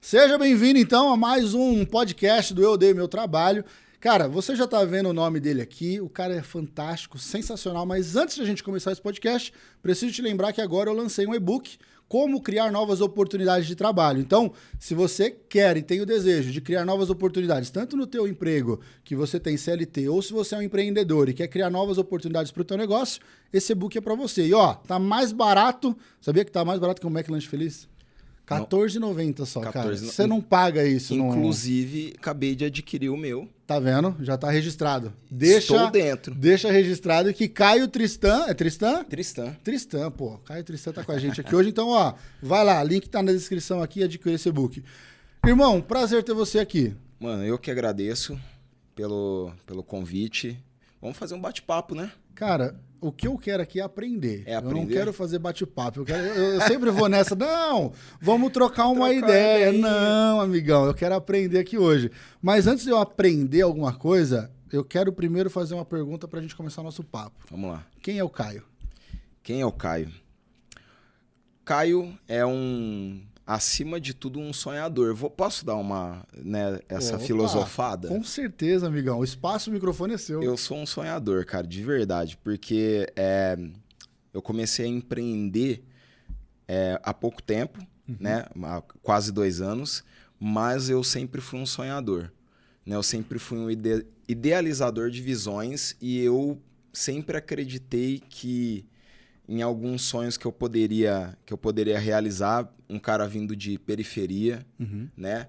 Seja bem-vindo, então, a mais um podcast do Eu Odeio Meu Trabalho. Cara, você já tá vendo o nome dele aqui, o cara é fantástico, sensacional, mas antes de a gente começar esse podcast, preciso te lembrar que agora eu lancei um e-book, Como Criar Novas Oportunidades de Trabalho. Então, se você quer e tem o desejo de criar novas oportunidades, tanto no teu emprego, que você tem CLT, ou se você é um empreendedor e quer criar novas oportunidades para o teu negócio, esse e-book é para você. E ó, tá mais barato, sabia que tá mais barato que um McLanche Feliz? R$14,90 só, 14, cara. Você não paga isso. Inclusive, acabei de adquirir o meu. Tá vendo? Já tá registrado. Estou dentro. Deixa registrado que Caio Tristan... É Tristan? Tristan. Tristan, pô. Caio Tristan tá com a gente aqui hoje. Então, ó, vai lá. Link tá na descrição aqui. Adquire esse e-book. Irmão, prazer ter você aqui. Mano, eu que agradeço pelo convite. Vamos fazer um bate-papo, né? Cara, o que eu quero aqui é aprender. É aprender? Eu não quero fazer bate-papo. Eu sempre vou nessa. Não, vamos trocar uma ideia. Não, amigão, eu quero aprender aqui hoje. Mas antes de eu aprender alguma coisa, eu quero primeiro fazer uma pergunta pra gente começar o nosso papo. Vamos lá. Quem é o Caio? Quem é o Caio? Caio é acima de tudo, um sonhador. Posso dar essa filosofada? Com certeza, amigão. O espaço, o microfone é seu. Eu sou um sonhador, cara, de verdade. Porque eu comecei a empreender há pouco tempo, né? Há quase 2 anos. Mas eu sempre fui um sonhador. Né? Eu sempre fui um idealizador de visões. E eu sempre acreditei que em alguns sonhos que eu poderia realizar, um cara vindo de periferia, né?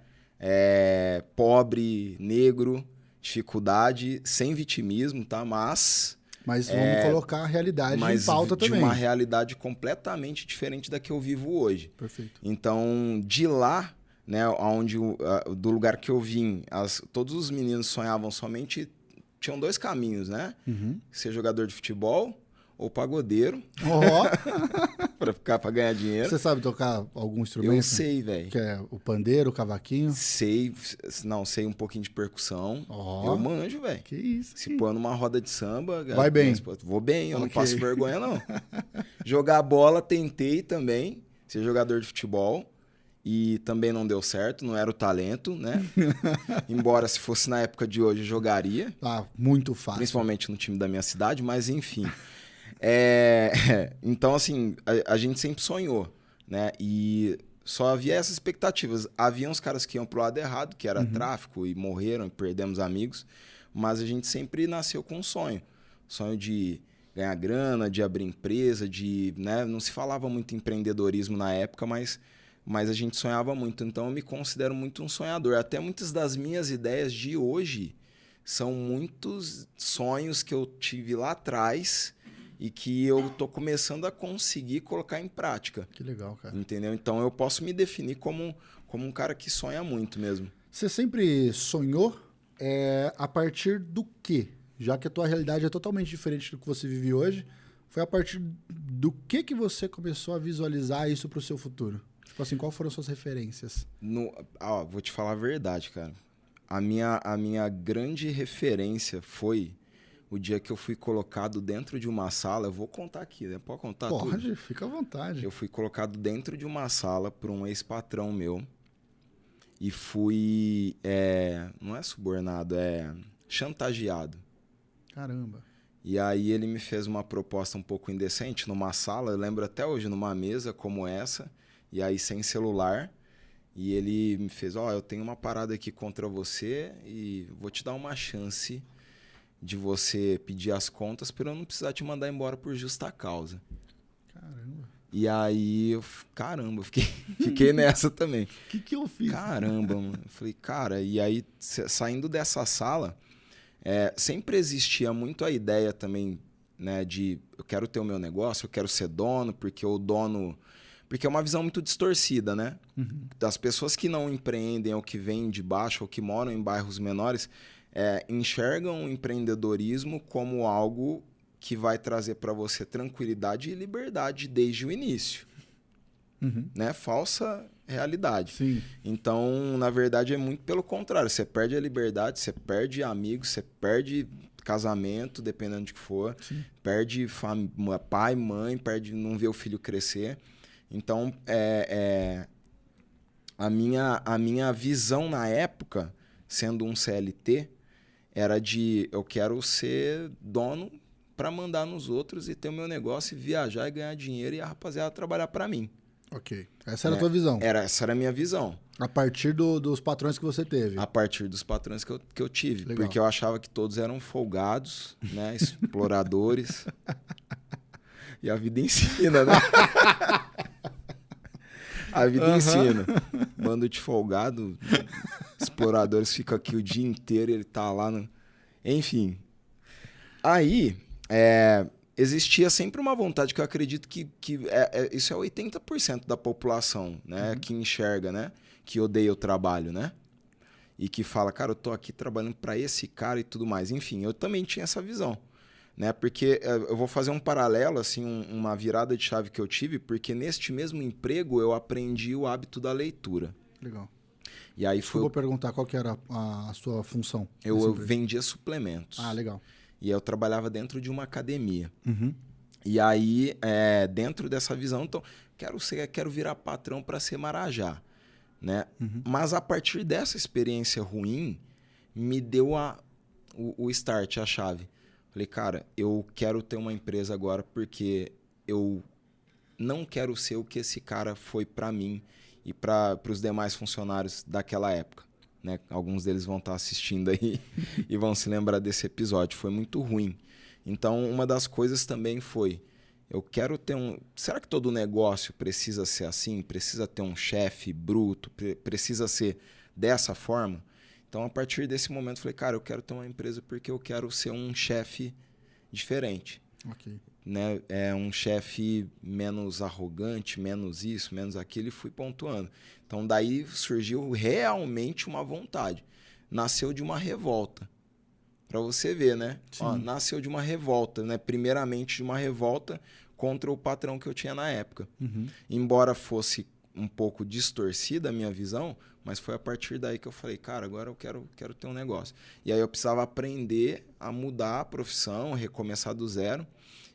Pobre, negro, dificuldade, sem vitimismo, tá? Mas vamos colocar a realidade em pauta também. De uma realidade completamente diferente da que eu vivo hoje. Perfeito. Então, de lá, né, do lugar que eu vim, todos os meninos sonhavam somente... Tinham 2 caminhos, né? Ser jogador de futebol ou pagodeiro. Pra ganhar dinheiro. Você sabe tocar algum instrumento? Eu sei, velho. Que é o pandeiro, o cavaquinho? Sei um pouquinho de percussão. Eu manjo, velho. Que isso. Se pôr numa roda de samba... Vai bem. Vou bem, eu não passo vergonha, não. Jogar bola, tentei também ser jogador de futebol. E também não deu certo, não era o talento, né? Embora se fosse na época de hoje, eu jogaria. Muito fácil. Principalmente no time da minha cidade, mas enfim... Então, assim, a gente sempre sonhou, né? E só havia essas expectativas. Havia uns caras que iam pro lado errado, que era tráfico, e morreram, e perdemos amigos. Mas a gente sempre nasceu com um sonho. Sonho de ganhar grana, de abrir empresa, né? Não se falava muito em empreendedorismo na época, mas a gente sonhava muito. Então, eu me considero muito um sonhador. Até muitas das minhas ideias de hoje são muitos sonhos que eu tive lá atrás... E que eu tô começando a conseguir colocar em prática. Que legal, cara. Entendeu? Então eu posso me definir como um cara que sonha muito mesmo. Você sempre sonhou a partir do quê? Já que a tua realidade é totalmente diferente do que você vive hoje, foi a partir do que você começou a visualizar isso pro seu futuro? Tipo assim, quais foram as suas referências? Vou te falar a verdade, cara. A minha grande referência foi... O dia que eu fui colocado dentro de uma sala... Eu vou contar aqui, né? Pode contar tudo? Pode, fica à vontade. Eu fui colocado dentro de uma sala por um ex-patrão meu. E fui... não é subornado, é chantageado. Caramba. E aí ele me fez uma proposta um pouco indecente numa sala. Eu lembro até hoje, numa mesa como essa. E aí sem celular. E ele me fez... eu tenho uma parada aqui contra você e vou te dar uma chance... de você pedir as contas para eu não precisar te mandar embora por justa causa. Caramba. E aí, eu fiquei nessa também. O que eu fiz? Caramba, mano. Eu falei, cara, e aí, saindo dessa sala, sempre existia muito a ideia também, né, de eu quero ter o meu negócio, eu quero ser dono, porque o dono... Porque é uma visão muito distorcida, né? Das pessoas que não empreendem, ou que vêm de baixo, ou que moram em bairros menores... enxergam o empreendedorismo como algo que vai trazer para você tranquilidade e liberdade desde o início. Né? Falsa realidade. Sim. Então, na verdade, é muito pelo contrário. Você perde a liberdade, você perde amigos, você perde casamento, dependendo de que for. Sim. Perde pai, mãe, não vê o filho crescer. Então, a minha visão na época, sendo um CLT, era de eu quero ser dono para mandar nos outros e ter o meu negócio e viajar e ganhar dinheiro e a rapaziada trabalhar para mim. Ok. Essa era a tua visão. Essa era a minha visão. A partir dos patrões que você teve. A partir dos patrões que eu tive. Legal. Porque eu achava que todos eram folgados, né? Exploradores. E a vida ensina, né? A vida ensina. Bando de folgado, exploradores ficam aqui o dia inteiro, ele tá lá no... Enfim. Aí, existia sempre uma vontade que eu acredito que isso é 80% da população, né? Que enxerga, né? Que odeia o trabalho, né? E que fala, cara, eu tô aqui trabalhando para esse cara e tudo mais. Enfim, eu também tinha essa visão, né? Porque eu vou fazer um paralelo, assim, uma virada de chave que eu tive, porque neste mesmo emprego eu aprendi o hábito da leitura. Legal. E aí Eu vou perguntar qual que era a sua função. Eu vendia suplementos. Ah, legal. E eu trabalhava dentro de uma academia. Uhum. E aí, dentro dessa visão, então, quero virar patrão para ser marajá, né? Uhum. Mas a partir dessa experiência ruim, me deu o start, a chave. Falei, cara, eu quero ter uma empresa agora porque eu não quero ser o que esse cara foi para mim e para os demais funcionários daquela época, né? Alguns deles vão estar assistindo aí e vão se lembrar desse episódio. Foi muito ruim. Então, uma das coisas também foi, eu quero ter será que todo negócio precisa ser assim? Precisa ter um chefe bruto? Precisa ser dessa forma? Então, a partir desse momento, eu falei, cara, eu quero ter uma empresa porque eu quero ser um chefe diferente. Ok. Né? Um chefe menos arrogante, menos isso, menos aquilo, e fui pontuando. Então, daí surgiu realmente uma vontade. Nasceu de uma revolta. Para você ver, né? Ó, nasceu de uma revolta, né? Primeiramente de uma revolta contra o patrão que eu tinha na época. Uhum. Embora fosse um pouco distorcida a minha visão, mas foi a partir daí que eu falei, cara, agora eu quero ter um negócio. E aí eu precisava aprender a mudar a profissão, recomeçar do zero.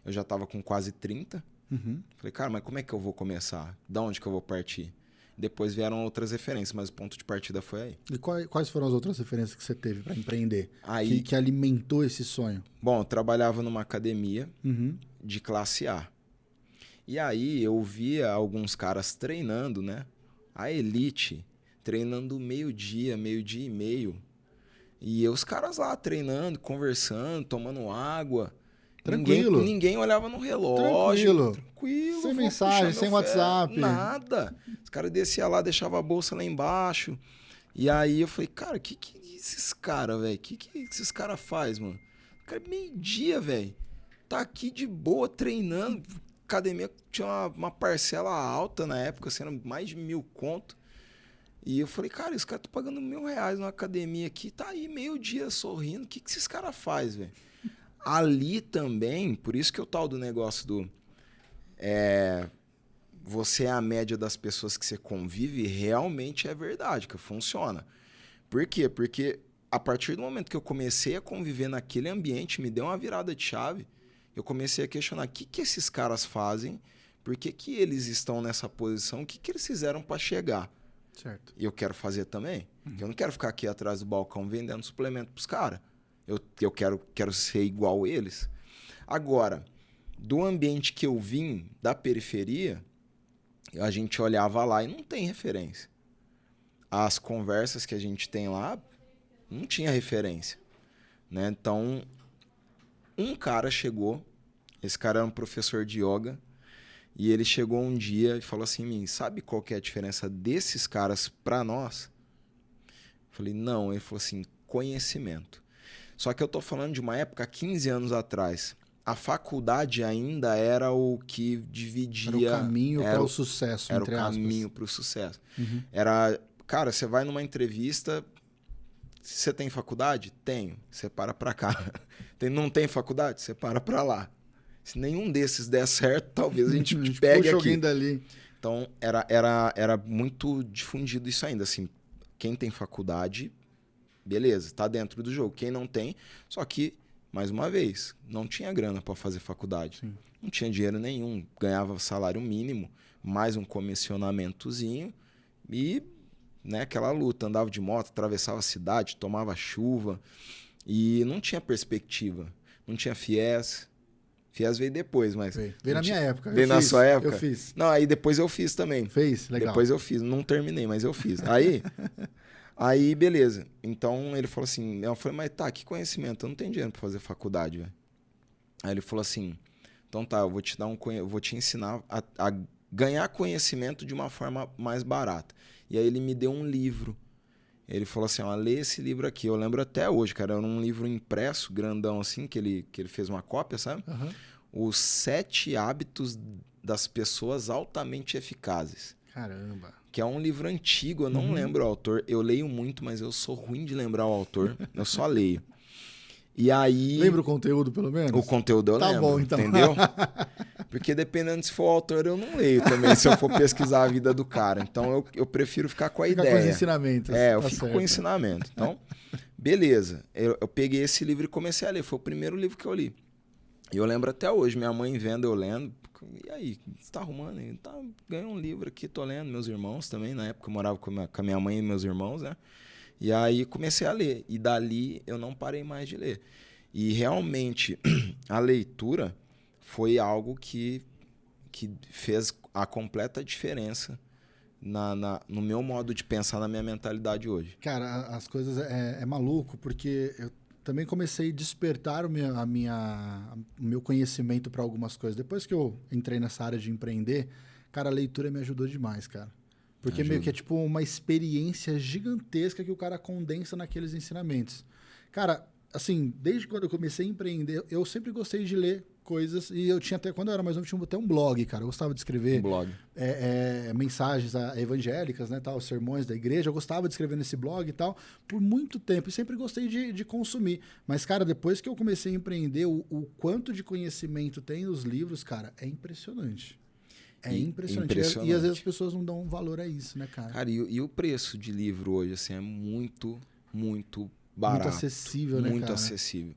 Eu já estava com quase 30. Uhum. Falei, cara, mas como é que eu vou começar? Da onde que eu vou partir? Depois vieram outras referências, mas o ponto de partida foi aí. E quais foram as outras referências que você teve para empreender? Aí, que alimentou esse sonho? Bom, eu trabalhava numa academia Uhum. de classe A. E aí eu via alguns caras treinando, né? A elite, treinando meio-dia e meio. E os caras lá treinando, conversando, tomando água. Tranquilo. Ninguém olhava no relógio. Tranquilo. Sem mensagem, sem WhatsApp. Nada. Os caras desciam lá, deixavam a bolsa lá embaixo. E aí eu falei, cara, que esses caras, velho? Que esses caras fazem, mano? Cara, meio-dia, velho. Tá aqui de boa, treinando. Academia tinha uma parcela alta na época, sendo mais de 1.000 conto. E eu falei, cara, os caras estão pagando R$1.000 numa academia aqui. Tá aí meio-dia sorrindo. O que esses caras fazem, velho? Ali também, por isso que o tal do negócio do... você é a média das pessoas que você convive, realmente é verdade, que funciona. Por quê? Porque a partir do momento que eu comecei a conviver naquele ambiente, me deu uma virada de chave, eu comecei a questionar o que esses caras fazem, por que eles estão nessa posição, o que eles fizeram para chegar. Certo. E eu quero fazer também. Eu não quero ficar aqui atrás do balcão vendendo suplemento para os caras. Eu quero ser igual eles. Agora, do ambiente que eu vim, da periferia, a gente olhava lá e não tem referência. As conversas que a gente tem lá, não tinha referência. Né? Então, um cara chegou, esse cara era um professor de yoga, e ele chegou um dia e falou assim, sabe qual que é a diferença desses caras para nós? Eu falei, não. Ele falou assim, conhecimento. Só que eu tô falando de uma época, 15 anos atrás. A faculdade ainda era o que dividia... Era o caminho para o sucesso, entre aspas. Era o caminho para o sucesso. Uhum. Cara, você vai numa entrevista... Você tem faculdade? Tenho. Você para cá. Não tem faculdade? Você para lá. Se nenhum desses der certo, talvez a gente pegue aqui. Alguém dali. Então, era muito difundido isso ainda. Assim, quem tem faculdade... Beleza, tá dentro do jogo. Quem não tem, só que mais uma vez, não tinha grana para fazer faculdade. Sim. Não tinha dinheiro nenhum. Ganhava salário mínimo, mais um comissionamentozinho e, né, aquela luta. Andava de moto, atravessava a cidade, tomava chuva e não tinha perspectiva. Não tinha FIES. FIES veio depois, mas... Veio na minha época. Veio na sua época? Eu fiz. Não, aí depois eu fiz também. Fez? Legal. Depois eu fiz. Não terminei, mas eu fiz. Aí, beleza. Então, ele falou assim... Eu falei, mas tá, que conhecimento? Eu não tenho dinheiro pra fazer faculdade, velho. Aí ele falou assim... Então tá, eu vou te dar eu vou te ensinar a ganhar conhecimento de uma forma mais barata. E aí ele me deu um livro. Ele falou assim, ó, lê esse livro aqui. Eu lembro até hoje, cara. Era um livro impresso, grandão assim, que ele fez uma cópia, sabe? Uhum. Os 7 hábitos das pessoas altamente eficazes. Caramba. Que é um livro antigo, eu não lembro o autor. Eu leio muito, mas eu sou ruim de lembrar o autor. Eu só leio. E aí... Lembra o conteúdo, pelo menos? O conteúdo eu lembro, bom, então. entendeu? Porque dependendo se for o autor, eu não leio também, se eu for pesquisar a vida do cara. Então, eu prefiro ficar com a ideia. Fica com os ensinamentos. Eu fico com o ensinamento. Então, beleza. Eu peguei esse livro e comecei a ler. Foi o primeiro livro que eu li. E eu lembro até hoje, minha mãe vendo, eu lendo. E aí, você tá arrumando? Tá, ganhei um livro aqui, tô lendo. Meus irmãos também, na época eu morava com a minha mãe e meus irmãos, né? E aí comecei a ler. E dali eu não parei mais de ler. E realmente a leitura foi algo que fez a completa diferença no meu modo de pensar, na minha mentalidade hoje. Cara, as coisas é maluco, porque eu também comecei a despertar o meu conhecimento para algumas coisas. Depois que eu entrei nessa área de empreender, cara, a leitura me ajudou demais, cara. Porque meio que é tipo uma experiência gigantesca que o cara condensa naqueles ensinamentos. Cara, assim, desde quando eu comecei a empreender, eu sempre gostei de ler coisas. E eu tinha até, quando eu era mais novo, tinha até um blog, cara. Eu gostava de escrever mensagens evangélicas, né, tal, sermões da igreja. Eu gostava de escrever nesse blog e tal, por muito tempo. E sempre gostei de consumir. Mas, cara, depois que eu comecei a empreender, o quanto de conhecimento tem nos livros, cara, é impressionante. É impressionante. E às vezes as pessoas não dão valor a isso, né, cara? Cara, e o preço de livro hoje, assim, é muito, muito barato. Muito acessível, né, muito cara? acessível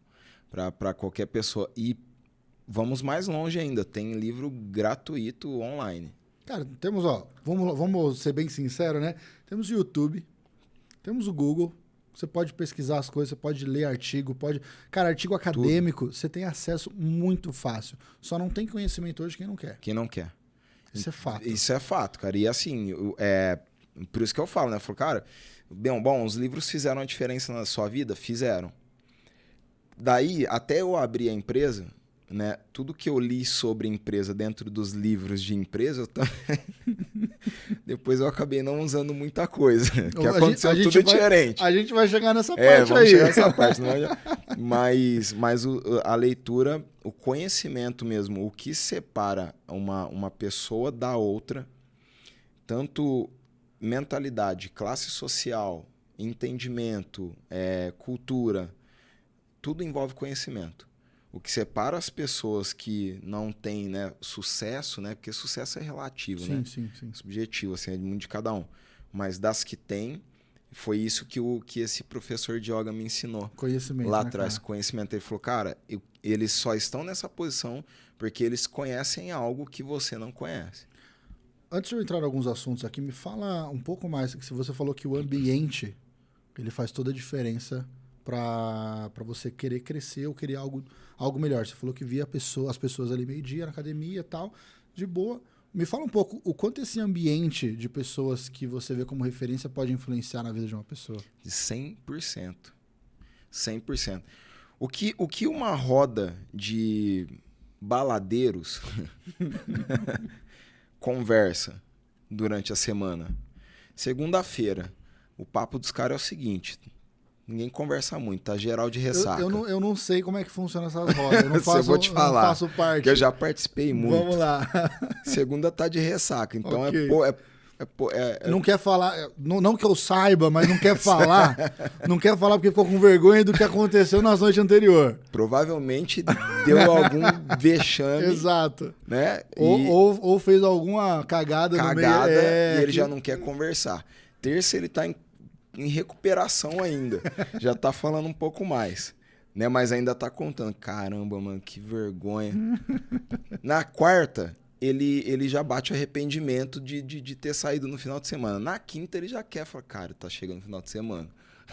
para qualquer pessoa. E vamos mais longe ainda, tem livro gratuito online. Cara, temos, vamos ser bem sinceros, né? Temos o YouTube, temos o Google, você pode pesquisar as coisas, você pode ler artigo, Cara, artigo acadêmico, você tem acesso muito fácil. Só não tem conhecimento hoje quem não quer. Quem não quer. Isso é fato. Isso é fato, cara. E assim, por isso que eu falo, né? Eu falo, cara, bom, os livros fizeram a diferença na sua vida? Fizeram. Daí, até eu abrir a empresa, né? Tudo que eu li sobre empresa dentro dos livros de empresa, eu também... depois eu acabei não usando muita coisa. Que aconteceu tudo diferente. A gente vai chegar nessa parte vamos aí. Chegar nessa parte. Não é? Mas a leitura, o conhecimento mesmo, o que separa uma pessoa da outra, tanto mentalidade, classe social, entendimento, cultura, tudo envolve conhecimento. O que separa as pessoas que não têm, né, sucesso, né, porque sucesso é relativo, né? Sim. Subjetivo, assim, é muito de cada um. Mas das que têm, foi isso que esse professor de yoga me ensinou. Conhecimento, lá né, atrás, cara? conhecimento. Ele falou, cara, eles só estão nessa posição porque eles conhecem algo que você não conhece. Antes de eu entrar em alguns assuntos aqui, me fala um pouco mais, que se você falou que o ambiente, ele faz toda a diferença para você querer crescer ou querer algo melhor. Você falou que via as pessoas ali meio-dia na academia e tal, de boa. Me fala um pouco o quanto esse ambiente de pessoas que você vê como referência pode influenciar na vida de uma pessoa. 100%. 100%. O que uma roda de baladeiros conversa durante a semana? Segunda-feira, o papo dos caras é o seguinte... Ninguém conversa muito, tá geral de ressaca. Eu não sei como é que funciona essas rodas. Eu não faço, eu vou te falar, não faço parte. Que eu já participei muito. Vamos lá. Segunda tá de ressaca, então okay. Não quer falar, não que eu saiba, mas não quer falar. Não quer falar porque ficou com vergonha do que aconteceu na noite anterior. Provavelmente deu algum vexame. Exato. Né? Ou fez alguma cagada no meio. E ele já não quer conversar. Terça ele tá em recuperação ainda. Já tá falando um pouco mais. né? Mas ainda tá contando. Caramba, mano, que vergonha. Na quarta, ele já bate arrependimento de ter saído no final de semana. Na quinta, ele já quer. Fala, cara, tá chegando no final de semana.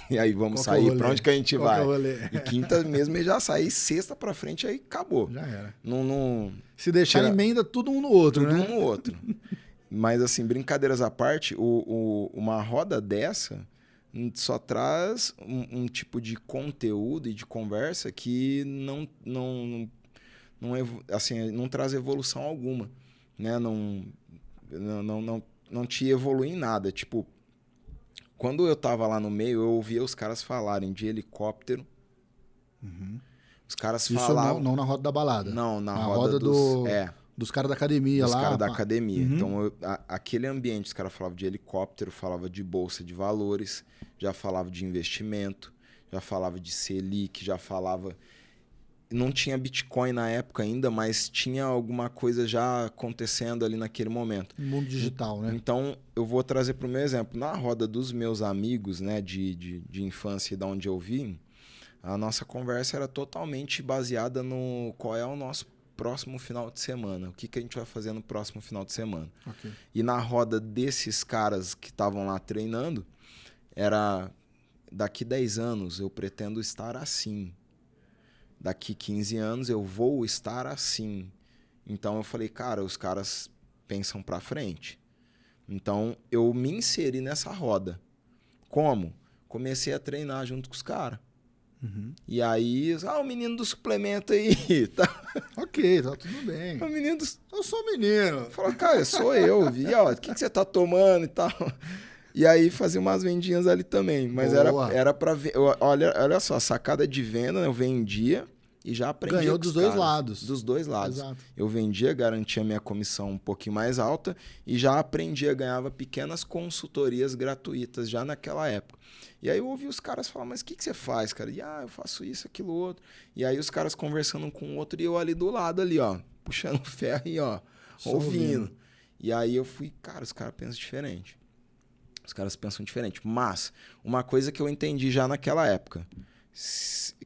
E aí, vamos sair. Pra onde que a gente vai? E quinta mesmo, ele já sai. Sexta pra frente, aí acabou. Já era. Não Se deixar, emenda tudo um no outro, tudo né? um no outro. Mas, assim, brincadeiras à parte, uma roda dessa só traz um tipo de conteúdo e de conversa que não traz evolução alguma, né? Não te evolui em nada. Tipo, quando eu tava lá no meio, eu ouvia os caras falarem de helicóptero. Uhum. Os caras Isso falavam... não na roda da balada. Não, na roda dos caras da academia dos lá. caras da academia. Uhum. Então, aquele ambiente, os caras falavam de helicóptero, falavam de bolsa de valores, já falava de investimento, já falava de Selic, já falava... Não tinha Bitcoin na época ainda, mas tinha alguma coisa já acontecendo ali naquele momento. Mundo digital, né? Então, eu vou trazer para o meu exemplo. Na roda dos meus amigos, né, de infância e de onde eu vim, a nossa conversa era totalmente baseada no qual é o nosso próximo final de semana. O que a gente vai fazer no próximo final de semana. Okay. E na roda desses caras que estavam lá treinando, era daqui 10 anos eu pretendo estar assim. Daqui 15 anos eu vou estar assim. Então eu falei, cara, os caras pensam pra frente. Então eu me inseri nessa roda. Como? Comecei a treinar junto com os caras. Uhum. E aí, o menino do suplemento aí. Tá... Ok, tá tudo bem. O menino do... Eu sou menino. Falou, cara, sou eu. Vi, ó, o que você tá tomando e tal. E aí fazia umas vendinhas ali também. Mas era pra ver. Olha só, sacada de venda, né? Eu vendia e já aprendia. Ganhou dos dois lados. Dos dois lados. Exato. Eu vendia, garantia minha comissão um pouquinho mais alta e já aprendia, ganhava pequenas consultorias gratuitas já naquela época. E aí eu ouvi os caras falar, mas o que você faz, cara? E eu faço isso, aquilo, outro. E aí os caras conversando um com o outro e eu ali do lado, ali, ó, puxando ferro e, ó, ouvindo. E aí eu fui, cara, os caras pensam diferente. Os caras pensam diferente. Mas, uma coisa que eu entendi já naquela época.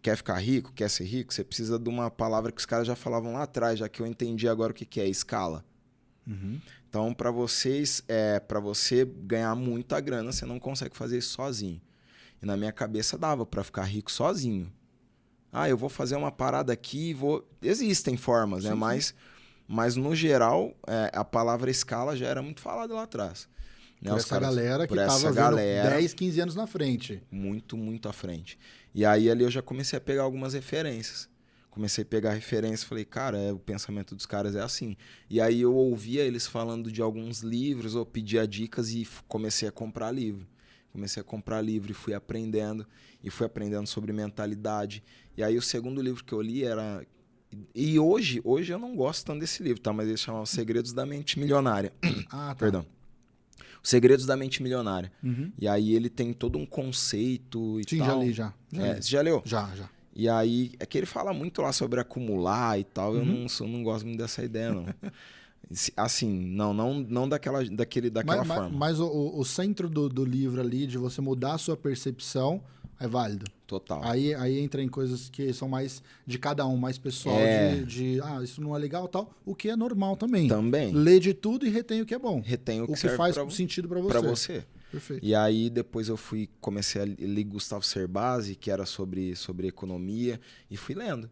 Quer ficar rico? Quer ser rico? Você precisa de uma palavra que os caras já falavam lá atrás, já que eu entendi agora o que é escala. Uhum. Então, para você ganhar muita grana, você não consegue fazer isso sozinho. E na minha cabeça dava para ficar rico sozinho. Eu vou fazer uma parada aqui, existem formas, sim, né? Mas no geral, a palavra escala já era muito falada lá atrás. Né? Por essa galera que estava vendo 10, 15 anos na frente. Muito, muito à frente. E aí ali eu já comecei a pegar algumas referências. Comecei a pegar referências e falei, cara, o pensamento dos caras é assim. E aí eu ouvia eles falando de alguns livros, ou pedia dicas e comecei a comprar livro. Comecei a comprar livro e fui aprendendo. E fui aprendendo sobre mentalidade. E aí o segundo livro que eu li era... E hoje eu não gosto tanto desse livro, tá? Mas ele chama Os Segredos da Mente Milionária. Tá. Perdão. Os Segredos da Mente Milionária. Uhum. E aí ele tem todo um conceito e sim, tal. Sim, já li, já. Você já leu? Já. E aí, é que ele fala muito lá sobre acumular e tal. Uhum. Eu não gosto muito dessa ideia, não. Assim, não daquela forma. Mas o centro do livro ali, de você mudar a sua percepção, é válido. Total. Aí entra em coisas que são mais de cada um, mais pessoal, isso não é legal e tal, o que é normal também. Também. Lê de tudo e retém o que é bom. Retém o que faz sentido para você. Para você. Perfeito. E aí depois eu comecei a ler Gustavo Cerbasi, que era sobre economia, e fui lendo.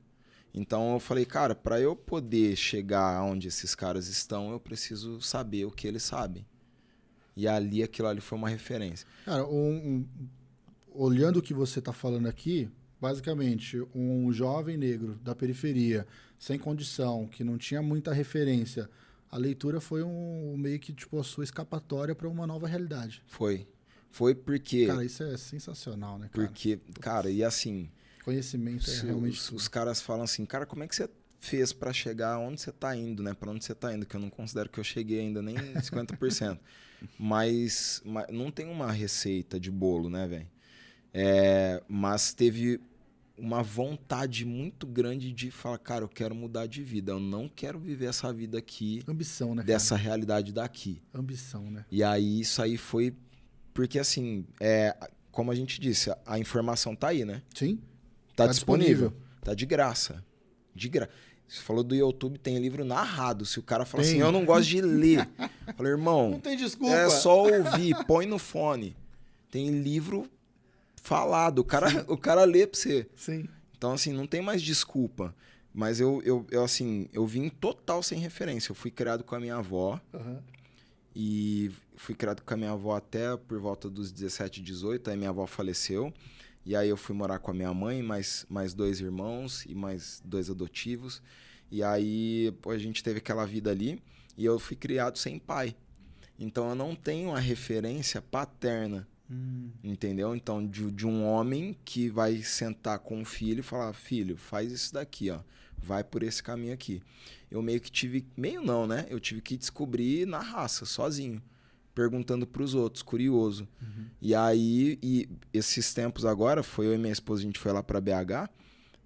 Então eu falei, cara, para eu poder chegar onde esses caras estão, eu preciso saber o que eles sabem. E aquilo ali foi uma referência. Cara, olhando o que você está falando aqui, basicamente, um jovem negro da periferia, sem condição, que não tinha muita referência, a leitura foi meio que tipo a sua escapatória para uma nova realidade. Foi porque... Cara, isso é sensacional, né, cara? Porque, cara, e assim... Conhecimento é realmente tudo. Os caras falam assim, cara, como é que você fez para chegar onde você tá indo, né? Para onde você tá indo, que eu não considero que eu cheguei ainda nem 50%. mas não tem uma receita de bolo, né, velho? Mas teve uma vontade muito grande de falar, cara, eu quero mudar de vida, eu não quero viver essa vida aqui. Ambição, né, dessa cara? realidade daqui. Ambição, né? E aí isso aí foi porque assim, como a gente disse, a informação tá aí, né? Sim. Tá disponível. Tá de graça. Você falou do YouTube, tem livro narrado. Se o cara fala assim, eu não gosto de ler. Eu falei, irmão, não tem desculpa. É só ouvir, põe no fone. Tem livro falado, o cara lê pra você. Sim. Então, assim, não tem mais desculpa. Mas eu vim total sem referência. Eu fui criado com a minha avó. E fui criado com a minha avó até por volta dos 17, 18. Aí minha avó faleceu. E aí eu fui morar com a minha mãe, mais 2 irmãos e mais 2 adotivos. E aí a gente teve aquela vida ali e eu fui criado sem pai. Então eu não tenho a referência paterna, entendeu? Então de um homem que vai sentar com o filho e falar, filho, faz isso daqui, ó, vai por esse caminho aqui. Eu meio que tive, meio não, né? Eu tive que descobrir na raça, sozinho. Perguntando para os outros, curioso. E aí, esses tempos agora, foi eu e minha esposa, a gente foi lá para BH,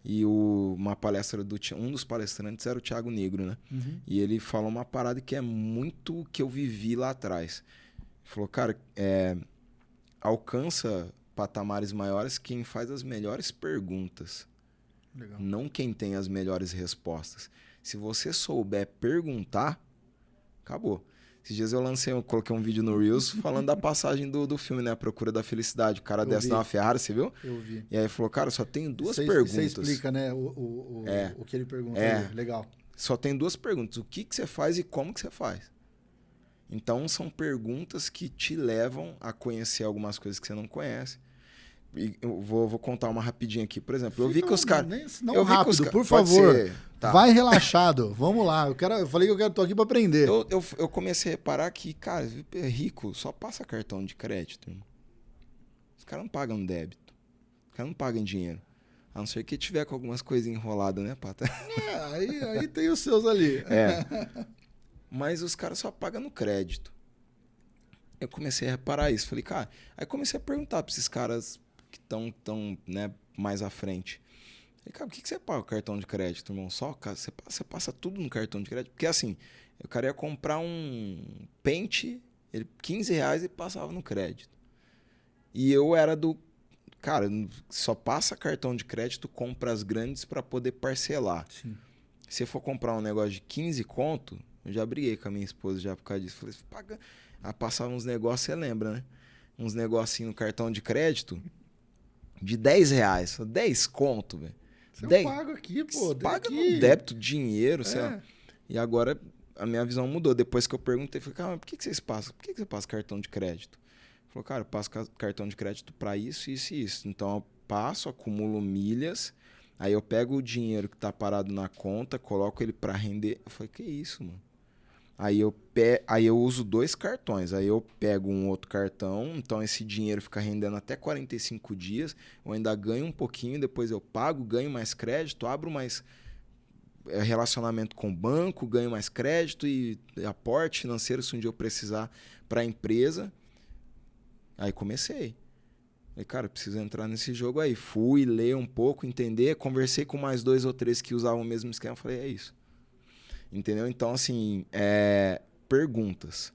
e uma palestra um dos palestrantes era o Thiago Negro, né? E ele falou uma parada que é muito que eu vivi lá atrás. Ele falou, cara, alcança patamares maiores quem faz as melhores perguntas. Legal. Não quem tem as melhores respostas. Se você souber perguntar, acabou. Esses dias eu coloquei um vídeo no Reels falando da passagem do filme, né? A Procura da Felicidade. O cara desce numa Ferrari, você viu? Eu vi. E aí falou, cara, só tem 2 perguntas. Você explica, né, o que ele pergunta. Legal. Só tem 2 perguntas. O que você faz e como que você faz? Então, são perguntas que te levam a conhecer algumas coisas que você não conhece. E eu vou contar uma rapidinha aqui. Por exemplo, eu vi que os caras... Não rápido, por favor. Tá. Vai relaxado. Vamos lá. Eu falei que eu tô aqui pra aprender. Eu comecei a reparar que, cara, rico só passa cartão de crédito. Irmão. Os caras não pagam débito. Os caras não pagam dinheiro. A não ser que tiver com algumas coisas enroladas, né, Pata? Aí tem os seus ali. Mas os caras só pagam no crédito. Eu comecei a reparar isso. Falei, cara... Aí comecei a perguntar pra esses caras que estão né, mais à frente. Falei, cara, o que você paga o cartão de crédito, irmão? Só, cara, você passa tudo no cartão de crédito? Porque assim, o cara ia comprar um pente, R$15 e passava no crédito. E eu era do... Cara, só passa cartão de crédito, compras grandes para poder parcelar. Sim. Se for comprar um negócio de 15 conto, eu já briguei com a minha esposa já por causa disso. Falei, paga... passava uns negócios, você lembra, né? Uns negocinhos no cartão de crédito de R$10. 10 conto, velho. Eu pago aqui, pô. Paga no débito, dinheiro, sei lá. E agora a minha visão mudou. Depois que eu perguntei, falei, cara, por que vocês passam? Por que você passa cartão de crédito? Ele falou, cara, eu passo cartão de crédito para isso, isso e isso. Então eu passo, acumulo milhas, aí eu pego o dinheiro que tá parado na conta, coloco ele para render. Eu falei, que isso, mano? Aí eu uso 2 cartões, aí eu pego um outro cartão, então esse dinheiro fica rendendo até 45 dias, eu ainda ganho um pouquinho, depois eu pago, ganho mais crédito, abro mais relacionamento com o banco, ganho mais crédito e aporte financeiro se um dia eu precisar para a empresa. Aí comecei. Falei, cara, preciso entrar nesse jogo aí. Fui ler um pouco, entender, conversei com mais 2 ou 3 que usavam o mesmo esquema, falei, é isso. Entendeu? Então, assim, perguntas.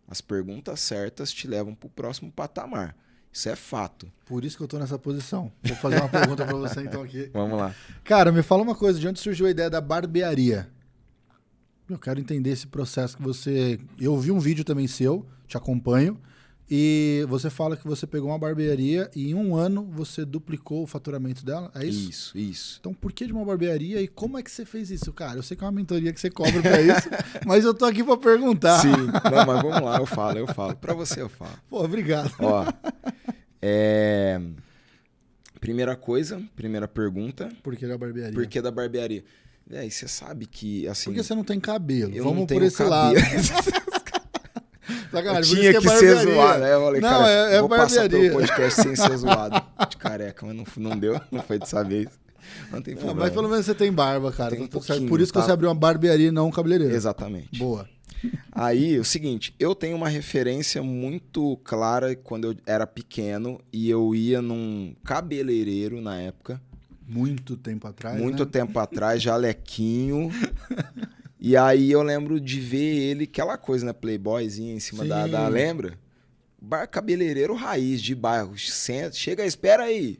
As perguntas certas te levam para o próximo patamar. Isso é fato. Por isso que eu tô nessa posição. Vou fazer uma pergunta para você, então, aqui. Vamos lá. Cara, me fala uma coisa. De onde surgiu a ideia da barbearia? Eu quero entender esse processo que você... Eu vi um vídeo também seu, te acompanho, e você fala que você pegou uma barbearia e em 1 ano você duplicou o faturamento dela, é isso? Isso. Então por que de uma barbearia e como é que você fez isso? Cara, eu sei que é uma mentoria que você cobra pra isso, mas eu tô aqui pra perguntar. Sim, não, mas vamos lá, eu falo. Pra você eu falo. Pô, obrigado. Ó, primeira pergunta. Por que da barbearia? Por que da barbearia? E você sabe que, assim... Porque você não tem cabelo. Eu Vamos não tenho por esse cabelo. lado. Sacanagem, tinha que ser zoado, né? Eu falei, não, cara, vou barbearia. passar pelo podcast sem ser zoado de careca, mas não deu, não foi dessa vez. Não tem problema. Mas pelo menos você tem barba, cara. Tem Por isso que você abriu uma barbearia e não um cabeleireiro. Exatamente. Boa. Aí, o seguinte, eu tenho uma referência muito clara quando eu era pequeno e eu ia num cabeleireiro na época. Muito tempo atrás, Muito tempo atrás, jalequinho. E aí eu lembro de ver ele, aquela coisa, né? Playboyzinha em cima da lembra? Cabeleireiro raiz de bairro. Chega, espera aí.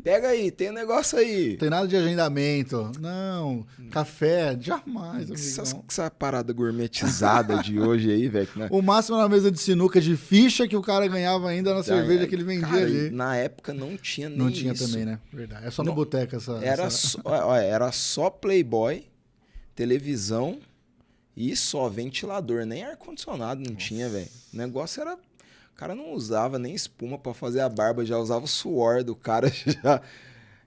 Pega aí, tem um negócio aí. Não tem nada de agendamento. Não, café, jamais, Essa parada gourmetizada de hoje aí, velho. Né? O máximo na mesa de sinuca de ficha que o cara ganhava ainda na cerveja que ele vendia cara, ali. Na época não tinha nem Não tinha isso. também, né? Verdade. É só no boteco essa... Era só Playboy, televisão e só ventilador. Nem ar-condicionado não tinha, velho. O negócio era... O cara não usava nem espuma pra fazer a barba, já usava o suor do cara, já...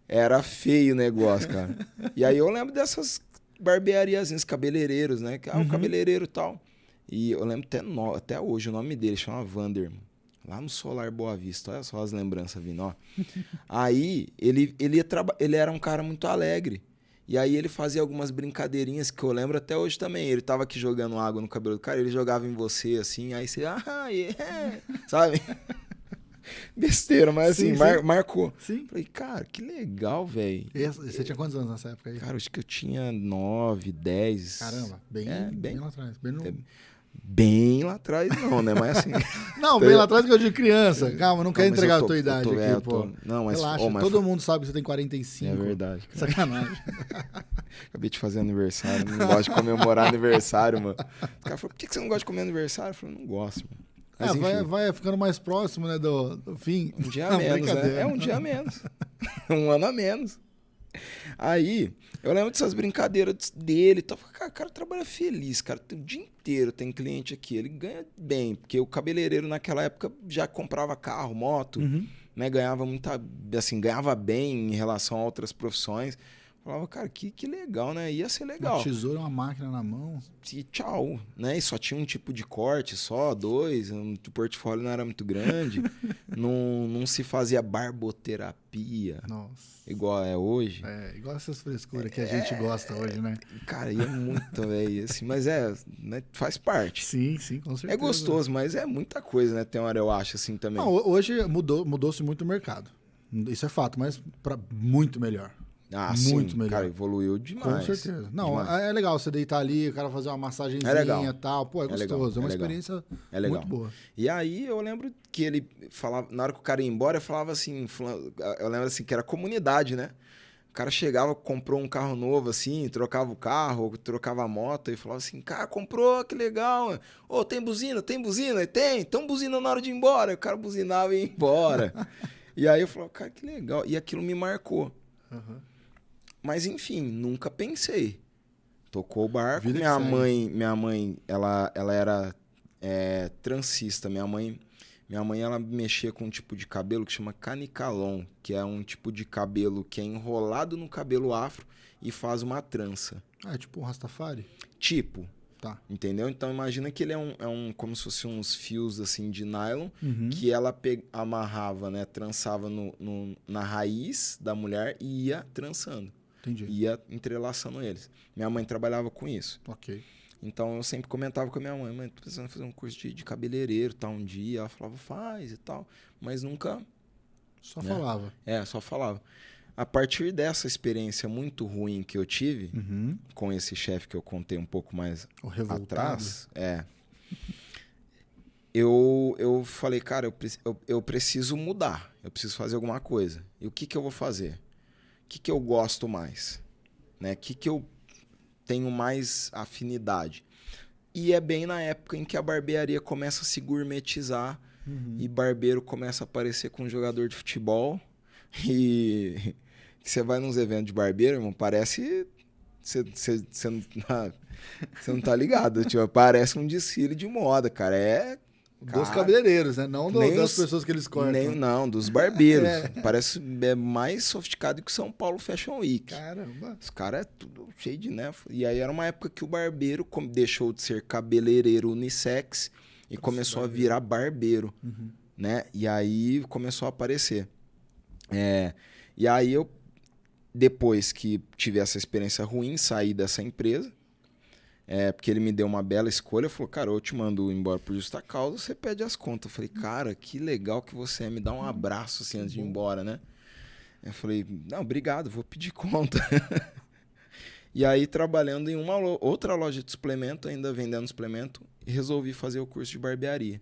Era feio o negócio, cara. E aí eu lembro dessas barbeariazinhas, cabeleireiros, né? Um cabeleireiro e tal. E eu lembro até hoje o nome dele, chama Vander, lá no Solar Boa Vista. Olha só as lembranças vindo, ó. Aí ele era um cara muito alegre. E aí ele fazia algumas brincadeirinhas que eu lembro até hoje também. Ele tava aqui jogando água no cabelo do cara, ele jogava em você, assim, aí você... yeah, sabe? Besteira, mas assim, marcou. Sim. Falei, cara, que legal, velho. Você tinha quantos anos nessa época aí? Cara, acho que eu tinha 9, 10. Caramba, bem lá atrás. Bem lá atrás não, né? Mas assim... Não, bem lá atrás que eu digo criança. Calma, não quero entregar a tua idade aqui, pô. Não, mas... Relaxa, todo mundo sabe que você tem 45. É verdade. Cara. Sacanagem. Acabei de fazer aniversário, não gosto de comemorar aniversário, mano. O cara falou, por que você não gosta de comer aniversário? Eu falei, não gosto, mano. Mas, vai ficando mais próximo, né, do fim. Um dia a menos, né? É um dia a menos. Um ano a menos. Aí, eu lembro dessas brincadeiras dele e tal. Cara, o cara trabalha feliz, cara. O dia inteiro tem cliente aqui. Ele ganha bem, porque o cabeleireiro naquela época já comprava carro, moto, né? Ganhava ganhava bem em relação a outras profissões. Falava, cara, que legal, né? Ia ser legal. Uma tesoura, uma máquina na mão. E tchau, né? E só tinha um tipo de corte, só 2. O portfólio não era muito grande. não se fazia barboterapia. Nossa. Igual é hoje. É, igual essas frescuras que a gente gosta hoje, né? Cara, ia muito, velho. Assim, mas né, faz parte. Sim, com certeza. É gostoso, mas é muita coisa, né? Tem hora eu acho assim também. Não, hoje mudou-se muito o mercado. Isso é fato, mas para muito melhor. Muito melhor. Cara, evoluiu demais. Com certeza. Não, é legal você deitar ali, o cara fazer uma massagenzinha e tal. Pô, é gostoso. É uma experiência muito boa. E aí eu lembro que ele falava, na hora que o cara ia embora, eu falava assim, eu lembro assim, que era comunidade, né? O cara chegava, comprou um carro novo, assim, trocava o carro, trocava a moto e falava assim, cara, comprou, que legal. Ô, tem buzina? E tem, então buzina na hora de ir embora. O cara buzinava e ia embora. E aí eu falava, cara, que legal. E aquilo me marcou. Mas, enfim, nunca pensei. Tocou o barco. Minha mãe, ela era transista. Minha mãe, ela mexia com um tipo de cabelo que chama canicalon, que é um tipo de cabelo que é enrolado no cabelo afro e faz uma trança. Ah, é tipo um Rastafari? Tipo. Tá. Entendeu? Então, imagina que ele é como se fosse uns fios, assim, de nylon, que ela amarrava, né? Trançava na raiz da mulher e ia trançando. Entendi. Ia entrelaçando eles. Minha mãe trabalhava com isso. Ok. Então, eu sempre comentava com a minha mãe, tô precisando fazer um curso de cabeleireiro, tal, um dia. Ela falava, faz e tal. Mas nunca... Só falava. Só falava. A partir dessa experiência muito ruim que eu tive, com esse chefe que eu contei um pouco mais atrás, eu falei, cara, eu preciso mudar. Eu preciso fazer alguma coisa. E o que eu vou fazer? O que eu gosto mais? Né? O que eu tenho mais afinidade? E é bem na época em que a barbearia começa a se gourmetizar e barbeiro começa a aparecer com um jogador de futebol. E você vai nos eventos de barbeiro, irmão, parece... Você não tá ligado, tipo, parece um desfile de moda, cara. Dos cabeleireiros, né? Não das pessoas que eles cortam. Não, dos barbeiros. Parece mais sofisticado que São Paulo Fashion Week. Caramba. Os caras é tudo cheio de nefo. E aí era uma época que o barbeiro deixou de ser cabeleireiro unissex e começou a virar barbeiro, né? E aí começou a aparecer. E aí eu, depois que tive essa experiência ruim, saí dessa empresa. Porque ele me deu uma bela escolha, falou, cara, eu te mando embora por justa causa, você pede as contas. Eu falei, cara, que legal que você é, me dá um abraço assim antes de ir embora, né? Eu falei, não, obrigado, vou pedir conta. E aí, trabalhando em uma outra loja de suplemento, ainda vendendo suplemento, resolvi fazer o curso de barbearia.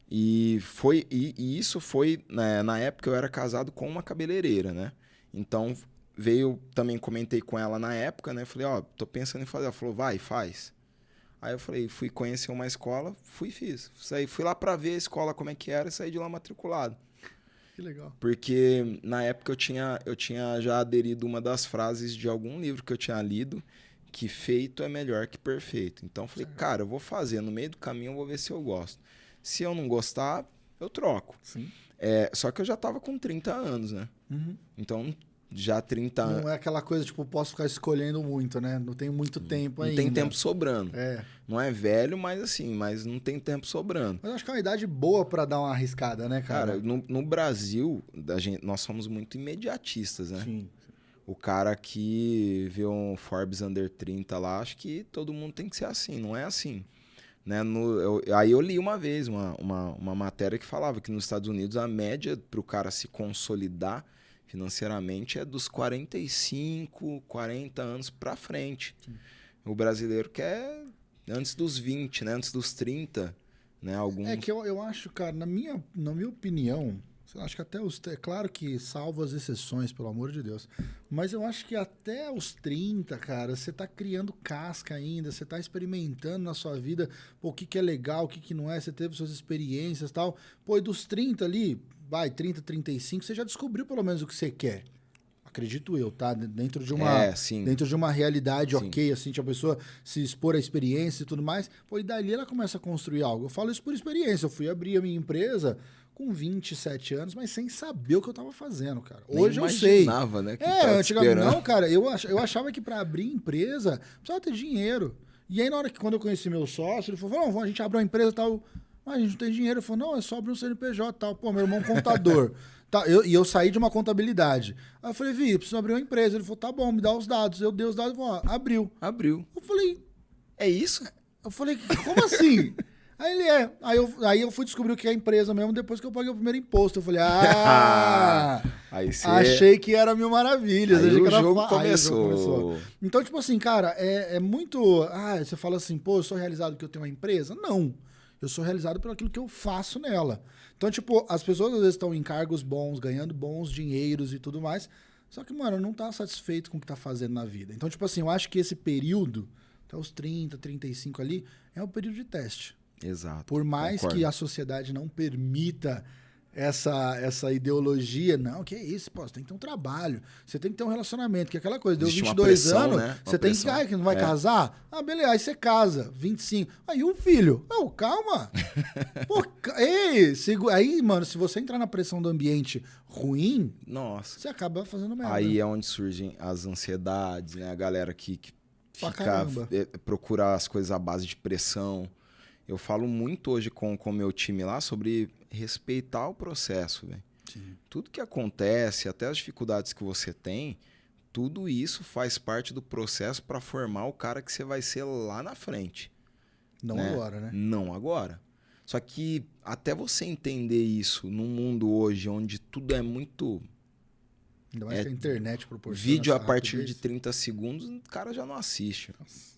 E isso foi, né, na época eu era casado com uma cabeleireira, né? Então também comentei com ela na época, né? Falei, ó, tô pensando em fazer. Ela falou, vai, faz. Aí eu falei, fui conhecer uma escola, fiz. Fui lá pra ver a escola como é que era e saí de lá matriculado. Que legal. Porque na época eu tinha já aderido uma das frases de algum livro que eu tinha lido, que feito é melhor que perfeito. Então eu falei, cara, eu vou fazer, no meio do caminho eu vou ver se eu gosto. Se eu não gostar, eu troco. Sim. Só que eu já tava com 30 anos, né? Uhum. Então, já 30 anos... Não é aquela coisa, tipo, posso ficar escolhendo muito, né? Não tenho muito tempo ainda. Não tem tempo sobrando. É. Não é velho, mas assim, mas não tem tempo sobrando. Mas eu acho que é uma idade boa pra dar uma arriscada, né, cara? Cara, no Brasil, nós somos muito imediatistas, né? Sim. O cara que vê um Forbes Under 30 lá, acho que todo mundo tem que ser assim. Não é assim. Né? Aí eu li uma vez uma matéria que falava que nos Estados Unidos a média para o cara se consolidar financeiramente é dos 45, 40 anos para frente. Sim. O brasileiro quer antes dos 20, né? Antes dos 30. Né? Alguns... É que eu acho, cara, na minha opinião, eu acho que até é claro que salvo as exceções, pelo amor de Deus, mas eu acho que até os 30, cara, você tá criando casca ainda, você tá experimentando na sua vida, pô, o que é legal, o que não é, você teve suas experiências e tal. Pô, e dos 30 ali, 30, 35, você já descobriu pelo menos o que você quer. Acredito eu, tá? Dentro de uma realidade, sim, ok, assim, a pessoa se expor à experiência e tudo mais, pô, e dali ela começa a construir algo. Eu falo isso por experiência, eu fui abrir a minha empresa com 27 anos, mas sem saber o que eu tava fazendo, cara. Hoje eu sei. Né, antigamente não, cara, eu achava que para abrir empresa precisava ter dinheiro. E aí, quando eu conheci meu sócio, ele falou, não, a gente abre uma empresa e tal. Mas a gente não tem dinheiro. Ele falou, não, é só abrir um CNPJ e tal. Pô, meu irmão contador. Tá, eu saí de uma contabilidade. Aí eu falei, eu preciso abrir uma empresa. Ele falou, tá bom, me dá os dados. Eu dei os dados e falou, abriu. Eu falei, é isso? Eu falei, como assim? Aí ele Aí eu fui descobrir o que é a empresa mesmo depois que eu paguei o primeiro imposto. Eu falei, achei que era mil maravilhas. Aí o jogo começou. Então, tipo assim, cara, é muito... você fala assim, pô, eu sou realizado porque eu tenho uma empresa? Não. Eu sou realizado pelo aquilo que eu faço nela. Então, tipo, as pessoas às vezes estão em cargos bons, ganhando bons dinheiros e tudo mais, só que, mano, não tá satisfeito com o que tá fazendo na vida. Então, tipo assim, eu acho que esse período, até os 30, 35 ali, é um período de teste. Exato. Por mais que a sociedade não permita essa ideologia, não, que é isso, pô, você tem que ter um trabalho, você tem que ter um relacionamento, que é aquela coisa, deu 22 anos, né? Você tem que não vai casar? Beleza, aí você casa, 25, aí um filho, calma, pô, aí, mano, se você entrar na pressão do ambiente ruim, nossa, você acaba fazendo merda. Aí é onde surgem as ansiedades, né, a galera que fica, procura as coisas à base de pressão. Eu falo muito hoje com o meu time lá sobre respeitar o processo, velho. Tudo que acontece, até as dificuldades que você tem, tudo isso faz parte do processo para formar o cara que você vai ser lá na frente. Não agora, né? Não agora. Só que até você entender isso num mundo hoje onde tudo é muito... Ainda mais que a internet proporciona. Vídeo a partir de 30 segundos, o cara já não assiste. Nossa.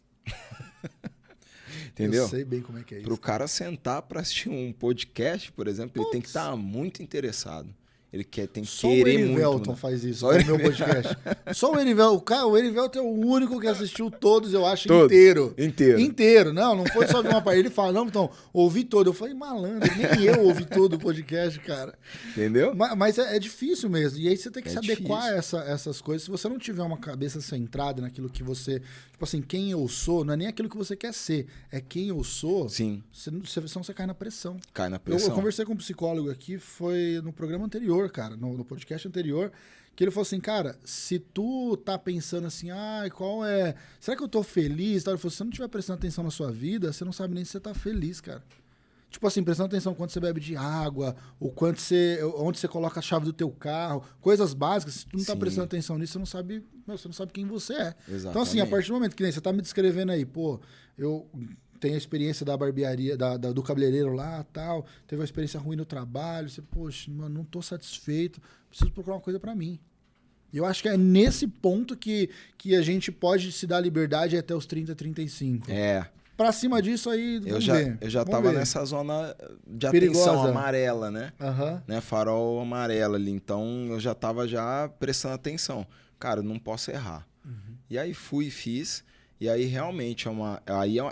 Entendeu? Eu sei bem como é que é isso. Pro cara sentar para assistir um podcast, por exemplo, ele tem que estar muito interessado. Ele tem que só querer muito. Só o Erivelton faz isso no meu podcast. Só o Erivelton. O Erivelton é o único que assistiu todos, eu acho, inteiro. Inteiro. Não foi só de uma parte. Ele fala, não, então, ouvi todo. Eu falei, malandro, nem eu ouvi todo o podcast, cara. Entendeu? Mas é difícil mesmo. E aí você tem que se adequar a essas coisas. Se você não tiver uma cabeça centrada naquilo que você... Tipo assim, quem eu sou, não é nem aquilo que você quer ser. É quem eu sou. Sim. Senão você cai na pressão. Cai na pressão. Eu conversei com um psicólogo aqui, foi no programa anterior, cara, no podcast anterior, que ele falou assim, cara, se tu tá pensando assim, qual é... Será que eu tô feliz? Ele falou, se você não estiver prestando atenção na sua vida, você não sabe nem se você tá feliz, cara. Tipo assim, prestando atenção quanto você bebe de água, ou onde você coloca a chave do teu carro, coisas básicas. Se tu não tá prestando atenção nisso, você não sabe quem você é. Exatamente. Então assim, a partir do momento que nem você tá me descrevendo aí, pô, eu tenho a experiência da barbearia, do cabeleireiro lá, tal, teve uma experiência ruim no trabalho, você, poxa, mano, não tô satisfeito, preciso procurar uma coisa pra mim. Eu acho que é nesse ponto que a gente pode se dar liberdade até os 30, 35. Pra cima disso aí, eu já tava nessa zona de atenção amarela, né? Né? Farol amarelo ali. Então, eu já tava já prestando atenção. Cara, eu não posso errar. E aí fui e fiz. E aí realmente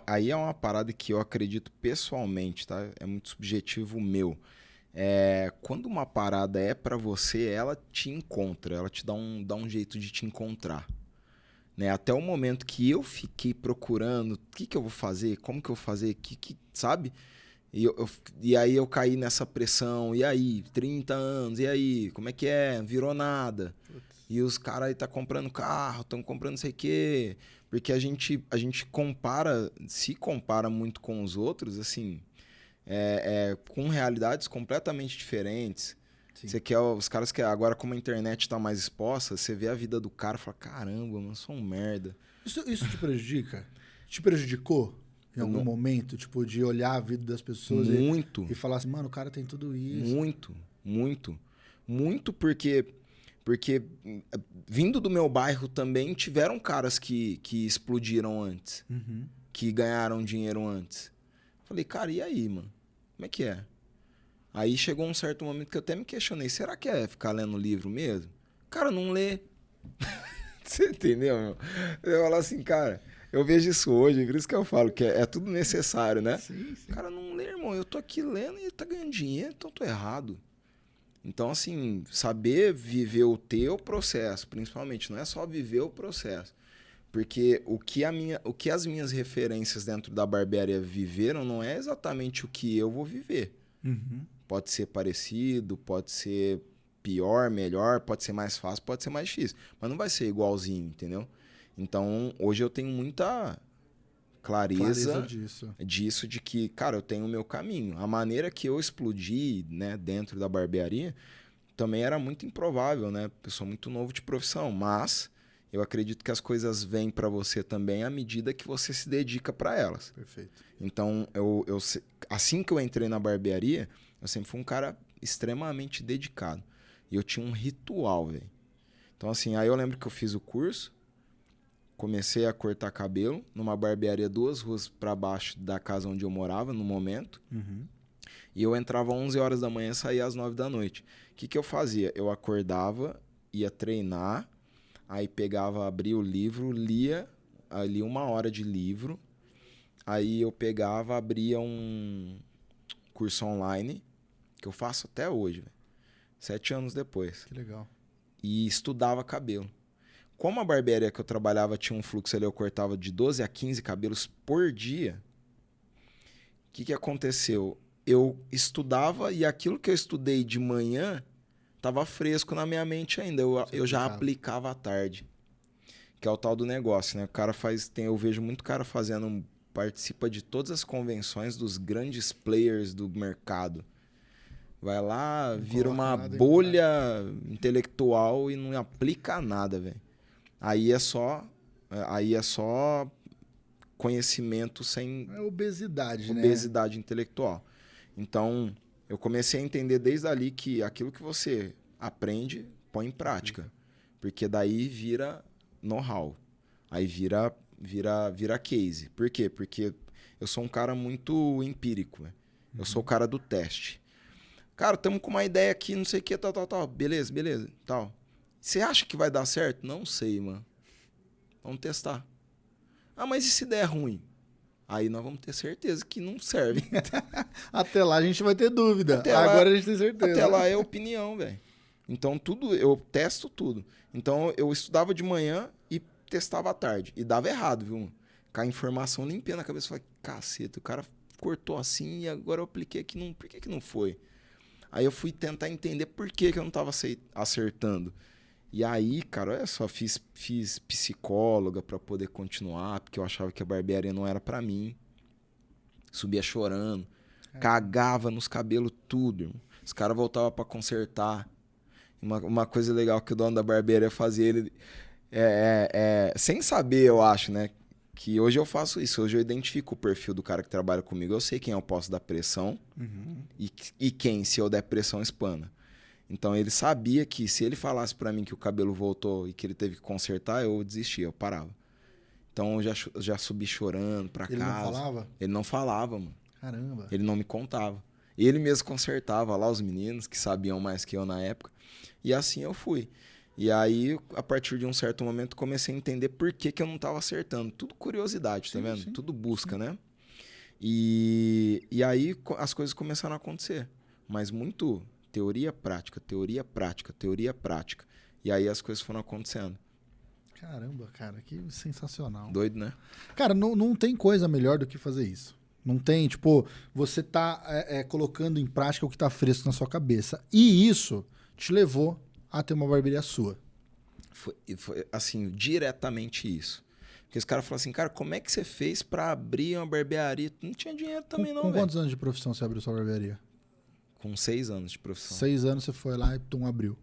aí é uma parada que eu acredito pessoalmente, tá? É muito subjetivo meu. Quando uma parada é pra você, ela te encontra. Ela te dá um jeito de te encontrar. Né? Até o momento que eu fiquei procurando o que eu vou fazer, como que eu vou fazer, sabe? E aí eu caí nessa pressão, e aí, 30 anos, e aí, como é que é? Virou nada. Putz. E os caras aí tá comprando carro, estão comprando não sei o quê. Porque a gente se compara muito com os outros, assim, com realidades completamente diferentes. Você quer, os caras que agora, como a internet tá mais exposta, você vê a vida do cara e fala, caramba, mano, eu sou um merda. Isso te prejudica? Te prejudicou em algum momento, tipo, de olhar a vida das pessoas e falar assim, mano, o cara tem tudo isso? Muito porque vindo do meu bairro também tiveram caras que explodiram antes, que ganharam dinheiro antes. Falei, cara, e aí, mano? Como é que é? Aí chegou um certo momento que eu até me questionei, será que é ficar lendo livro mesmo? Cara, não lê. Você entendeu, meu? Eu falo assim, cara, eu vejo isso hoje, por isso que eu falo que é tudo necessário, né? Sim. Cara, não lê, irmão, eu tô aqui lendo e ele tá ganhando dinheiro, então tô errado. Então, assim, saber viver o teu processo, principalmente, não é só viver o processo. Porque o que as minhas referências dentro da barbearia viveram não é exatamente o que eu vou viver. Pode ser parecido, pode ser pior, melhor, pode ser mais fácil, pode ser mais difícil. Mas não vai ser igualzinho, entendeu? Então, hoje eu tenho muita clareza disso, de que, cara, eu tenho o meu caminho. A maneira que eu explodi, né, dentro da barbearia também era muito improvável, né? Eu sou muito novo de profissão, mas eu acredito que as coisas vêm para você também à medida que você se dedica para elas. Perfeito. Então, assim que eu entrei na barbearia, eu sempre fui um cara extremamente dedicado. E eu tinha um ritual, velho. Então, assim, aí eu lembro que eu fiz o curso, comecei a cortar cabelo numa barbearia 2 ruas para baixo da casa onde eu morava no momento. E eu entrava às 11 horas da manhã e saía às 9 da noite. O que eu fazia? Eu acordava, ia treinar, aí pegava, abria o livro, lia ali 1 hora de livro. Aí eu pegava, abria um curso online, que eu faço até hoje, véio, 7 anos depois. Que legal. E estudava cabelo. Como a barbearia que eu trabalhava tinha um fluxo ali, eu cortava de 12 a 15 cabelos por dia, o que aconteceu? Eu estudava e aquilo que eu estudei de manhã estava fresco na minha mente ainda. Eu já aplicava à tarde, que é o tal do negócio, né? O cara eu vejo muito cara participa de todas as convenções dos grandes players do mercado. Vai lá, vira uma bolha intelectual e não aplica nada, velho. Aí é só conhecimento sem... É obesidade, né? Obesidade intelectual. Então, eu comecei a entender desde ali que aquilo que você aprende, põe em prática. Porque daí vira know-how. Aí vira case. Por quê? Porque eu sou um cara muito empírico. Né? Eu sou o cara do teste. Cara, estamos com uma ideia aqui, não sei o que, tal. Beleza, tal. Você acha que vai dar certo? Não sei, mano. Vamos testar. Ah, mas e se der ruim? Aí nós vamos ter certeza que não serve. Até lá a gente vai ter dúvida. Agora a gente tem certeza. Até lá é opinião, velho. Então eu testo tudo. Então eu estudava de manhã e testava à tarde. E dava errado, viu? Com a informação limpinha na cabeça. Eu falei, caceta, o cara cortou assim e agora eu apliquei aqui. Por que não foi? Aí eu fui tentar entender por que eu não estava acertando. E aí, cara, olha só, fiz psicóloga para poder continuar, porque eu achava que a barbearia não era para mim. Subia chorando, cagava nos cabelos tudo, irmão. Os caras voltavam para consertar. Uma coisa legal que o dono da barbearia fazia, ele sem saber, eu acho, né? Que hoje eu faço isso, hoje eu identifico o perfil do cara que trabalha comigo, eu sei quem eu posso dar pressão e quem, se eu der pressão, espana. Então ele sabia que se ele falasse pra mim que o cabelo voltou e que ele teve que consertar, eu desistia, eu parava. Então eu já subi chorando pra Ele casa. não falava? Ele não falava, mano. Caramba. Ele não me contava. Ele mesmo consertava lá os meninos que sabiam mais que eu na época. E assim eu fui. E aí, a partir de um certo momento, comecei a entender por que eu não estava acertando. Tudo curiosidade, tá vendo? Sim. Tudo busca, né? E aí as coisas começaram a acontecer. Mas muito teoria, prática, teoria, prática, teoria, prática. E aí as coisas foram acontecendo. Caramba, cara, que sensacional. Doido, né? Cara, não tem coisa melhor do que fazer isso. Não tem, tipo, você tá colocando em prática o que tá fresco na sua cabeça. E isso te levou a ter uma barbearia sua. Foi assim, diretamente isso. Porque os caras falam assim, cara, como é que você fez pra abrir uma barbearia? Não tinha dinheiro também, Com não, velho. quantos anos de profissão você abriu sua barbearia? Com 6 anos de profissão. 6 anos você foi lá e abriu.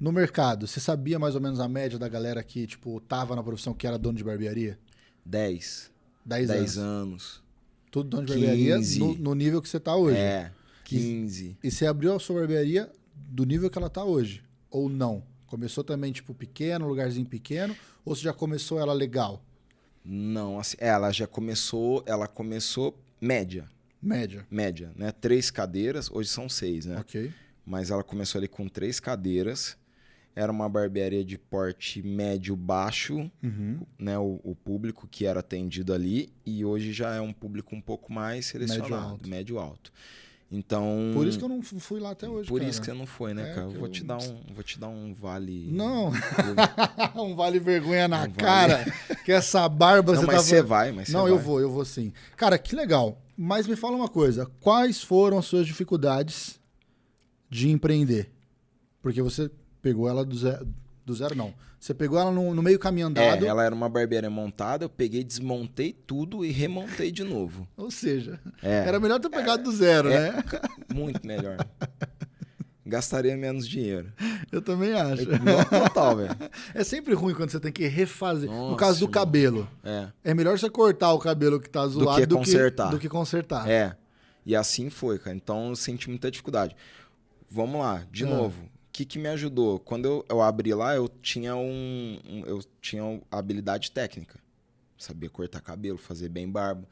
No mercado, você sabia mais ou menos a média da galera que, tipo, tava na profissão que era dono de barbearia? 10 10 anos. Tudo dono de 15. barbearia no nível que você tá hoje. 15. E você abriu a sua barbearia do nível que ela tá hoje? Ou não? Começou também, tipo, pequeno, lugarzinho pequeno? Ou você já começou ela legal? Não, assim, ela começou média. Média, né? 3 cadeiras, hoje são 6, né? Ok. Mas ela começou ali com 3 cadeiras. Era uma barbearia de porte médio-baixo, né? O público que era atendido ali. E hoje já é um público um pouco mais selecionado, médio-alto. Então... Por isso que eu não fui lá até hoje, Por cara. isso que você não foi, né, cara? Eu vou te dar um vale... Não, um vale vergonha na cara, que essa barba... Não, você mas você vai, mas você Não, vai. eu vou sim. Cara, que legal. Mas me fala uma coisa, quais foram as suas dificuldades de empreender? Porque você pegou ela do zero não. Você pegou ela no meio caminho andado. Ela era uma barbearia montada, eu peguei, desmontei tudo e remontei de novo. Ou seja, era melhor ter pegado do zero, né? Muito melhor. Gastaria menos dinheiro. Eu também acho. Total, velho. É sempre ruim quando você tem que refazer. Nossa, no caso do cabelo. É melhor você cortar o cabelo que tá zoado do que consertar. E assim foi, cara. Então eu senti muita dificuldade. Vamos lá, de novo. O que me ajudou? Quando eu abri lá, eu tinha habilidade técnica. Sabia cortar cabelo, fazer bem barba.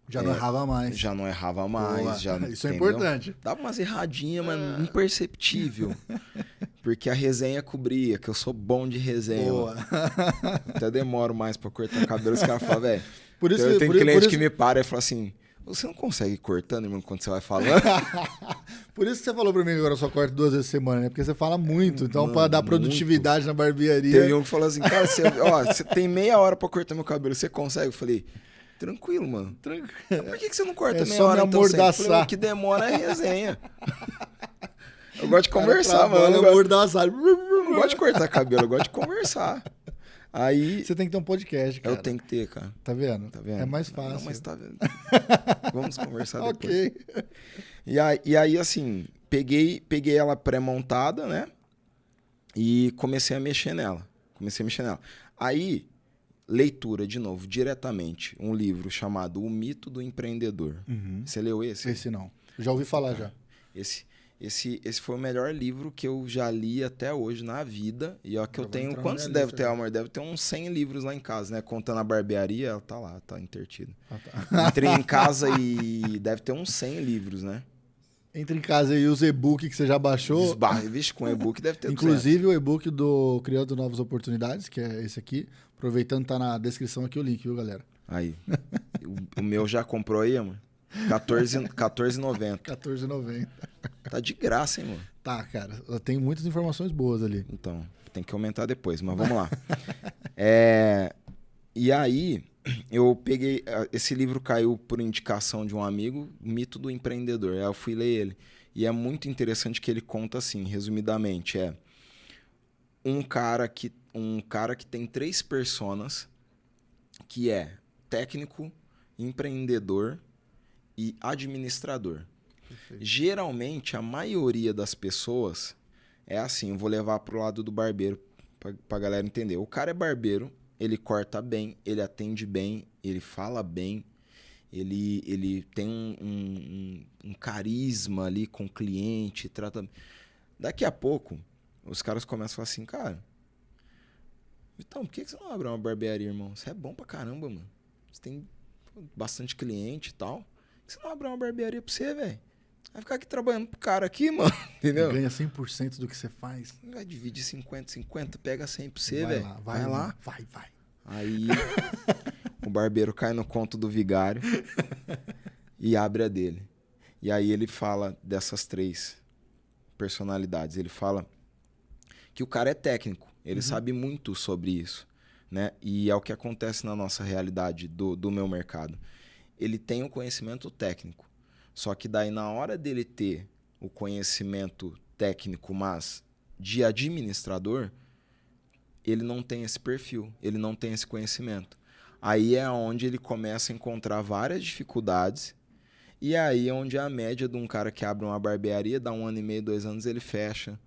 Já não errava mais. Já não errava mais. Isso é importante. Dava umas erradinhas, mas imperceptível. Porque a resenha cobria, que eu sou bom de resenha. Até demoro mais pra cortar cabelo. Os caras falam, velho... Tem cliente que me para e fala assim... Você não consegue ir cortando, irmão, quando você vai falando? Por isso que você falou pra mim que agora eu só corto 2 vezes por semana, né? Porque você fala muito. Então, pra dar produtividade na barbearia... Teve um que falou assim, cara, você tem meia hora pra cortar meu cabelo, você consegue? Eu falei, tranquilo, mano. Por que você não corta meia hora, então? Eu falei, o que demora é resenha. Eu gosto de conversar, mano. Eu não gosto de cortar cabelo, eu gosto de conversar. Aí... Você tem que ter um podcast, cara. Eu tenho que ter, cara. Tá vendo? É mais fácil. Não, mas tá vendo. Vamos conversar depois. Ok. E aí, assim, peguei ela pré-montada, né? E comecei a mexer nela. Aí, leitura, de novo, diretamente. Um livro chamado O Mito do Empreendedor. Você leu esse? Esse não. Já ouvi falar já. Esse foi o melhor livro que eu já li até hoje na vida. E ó, que eu tenho... Quantos deve ter, amor? Deve ter uns 100 livros lá em casa, né? Contando a barbearia, ela tá lá, tá intertida. Entrei em casa e deve ter uns 100 livros, né? Entre em casa e os e-book que você já baixou. Vixe, com e-book deve ter 200. Inclusive o e-book do Criando Novas Oportunidades, que é esse aqui. Aproveitando, tá na descrição aqui o link, viu, galera? Aí. O meu já comprou aí, amor? R$14,90. R$14,90. Tá de graça, hein, mano? Tá, cara. Tem muitas informações boas ali. Então, tem que aumentar depois, mas vamos lá. E aí, eu peguei... Esse livro caiu por indicação de um amigo, Mito do Empreendedor. Aí eu fui ler ele. E é muito interessante que ele conta assim, resumidamente. Um cara que tem 3 personas, que é técnico, empreendedor e administrador. Perfeito. Geralmente, a maioria das pessoas é assim, eu vou levar pro lado do barbeiro pra galera entender. O cara é barbeiro, ele corta bem, ele atende bem, ele fala bem, ele tem um carisma ali com o cliente, trata... Daqui a pouco, os caras começam a falar assim, cara, Vitão, por que você não abre uma barbearia, irmão? Você é bom pra caramba, mano. Você tem bastante cliente e tal. Por que você não abre uma barbearia pra você, velho? Vai ficar aqui trabalhando pro cara aqui, mano. Entendeu? Ganha 100% do que você faz. Vai dividir 50-50, pega 100 pra você, velho. Vai lá. Vai. Aí o barbeiro cai no conto do vigário e abre a dele. E aí ele fala dessas 3 personalidades. Ele fala que o cara é técnico. Ele sabe muito sobre isso, né? E é o que acontece na nossa realidade do meu mercado. Ele tem o conhecimento técnico. Só que daí na hora dele ter o conhecimento técnico, mas de administrador, ele não tem esse perfil, ele não tem esse conhecimento. Aí é onde ele começa a encontrar várias dificuldades, e aí é onde a média de um cara que abre uma barbearia, dá 1 ano e meio, 2 anos, ele fecha,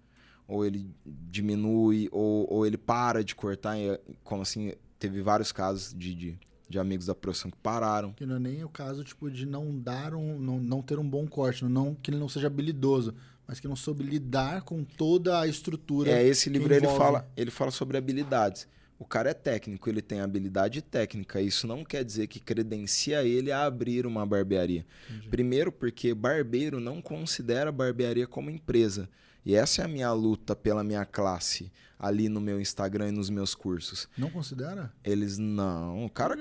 ou ele diminui, ou ele para de cortar, como assim, teve vários casos de amigos da profissão que pararam. Que não é nem o caso, tipo, de não dar não ter um bom corte, não que ele não seja habilidoso, mas que não soube lidar com toda a estrutura. Esse livro ele fala sobre habilidades. O cara é técnico, ele tem habilidade técnica. Isso não quer dizer que credencia ele a abrir uma barbearia. Entendi. Primeiro, porque barbeiro não considera a barbearia como empresa. E essa é a minha luta pela minha classe ali no meu Instagram e nos meus cursos. Não considera? Eles não. O cara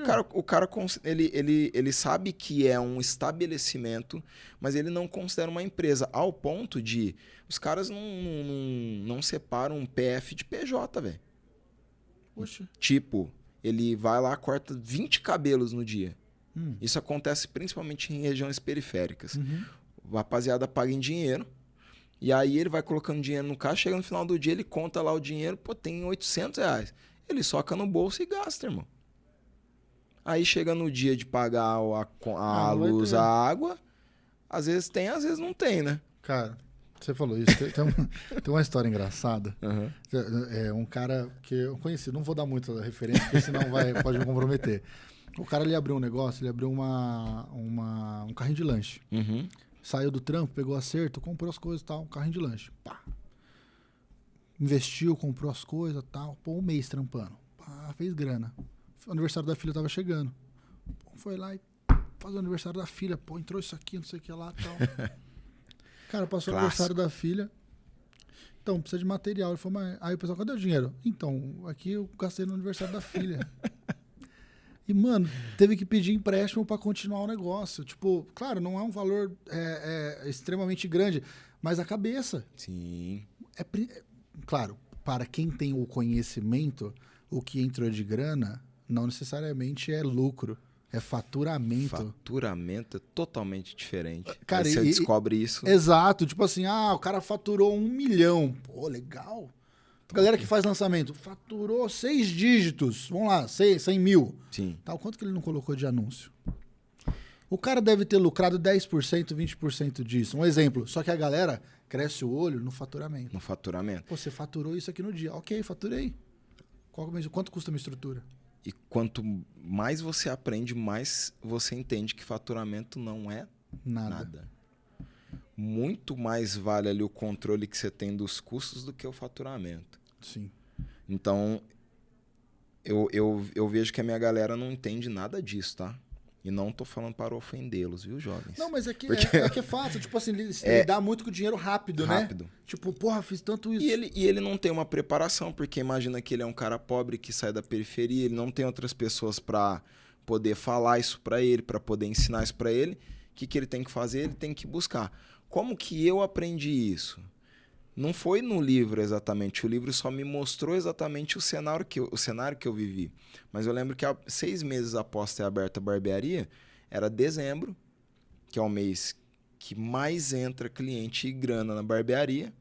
ele sabe que é um estabelecimento, mas ele não considera uma empresa. Ao ponto de os caras não separam um PF de PJ, velho. Poxa. Tipo, ele vai lá, corta 20 cabelos no dia. Isso acontece principalmente em regiões periféricas. A rapaziada paga em dinheiro. E aí ele vai colocando dinheiro no caixa, chega no final do dia, ele conta lá o dinheiro, pô, tem R$800. Ele soca no bolso e gasta, irmão. Aí chega no dia de pagar a luz, a água, às vezes tem, às vezes não tem, né? Cara, você falou isso, tem uma história engraçada. É um cara que eu conheci, não vou dar muita referência, porque senão pode me comprometer. O cara, ele abriu um negócio, ele abriu um carrinho de lanche. Saiu do trampo, pegou acerto, comprou as coisas e tal, um carrinho de lanche. Pá. Investiu, comprou as coisas e tal. Pô, 1 mês trampando. Pá, fez grana. O aniversário da filha tava chegando. Pô, foi lá e fazer o aniversário da filha. Pô, entrou isso aqui, não sei o que lá e tal. Cara, passou o aniversário da filha. Então, precisa de material. Ele falou, mas... Aí o pessoal, cadê o dinheiro? Então, aqui eu gastei no aniversário da filha. E, mano, teve que pedir empréstimo para continuar o negócio. Tipo, claro, não é um valor extremamente grande, mas a cabeça. Sim. Claro, para quem tem o conhecimento, o que entrou de grana não necessariamente é lucro, é faturamento. Faturamento é totalmente diferente. Cara, aí você descobre isso. Exato. Tipo assim, o cara faturou 1 milhão. Pô, legal. Galera que faz lançamento, faturou 6 dígitos, vamos lá, 100 mil. Sim. Tal, quanto que ele não colocou de anúncio? O cara deve ter lucrado 10%, 20% disso. Um exemplo, só que a galera cresce o olho no faturamento. No faturamento. Pô, você faturou isso aqui no dia. Ok, faturei. Quanto custa a minha estrutura? E quanto mais você aprende, mais você entende que faturamento não é nada. Muito mais vale ali o controle que você tem dos custos do que o faturamento. Sim. Então, eu vejo que a minha galera não entende nada disso, tá? E não tô falando para ofendê-los, viu, jovens? Não, mas é que é fácil. Tipo assim, lidar muito com dinheiro rápido, né? Tipo, porra, fiz tanto isso. E ele não tem uma preparação, porque imagina que ele é um cara pobre que sai da periferia, ele não tem outras pessoas para poder falar isso para ele, para poder ensinar isso para ele. O que ele tem que fazer? Ele tem que buscar. Como que eu aprendi isso? Não foi no livro exatamente. O livro só me mostrou exatamente o cenário que eu vivi. Mas eu lembro que 6 meses após ter aberto a barbearia, era dezembro, que é o mês que mais entra cliente e grana na barbearia.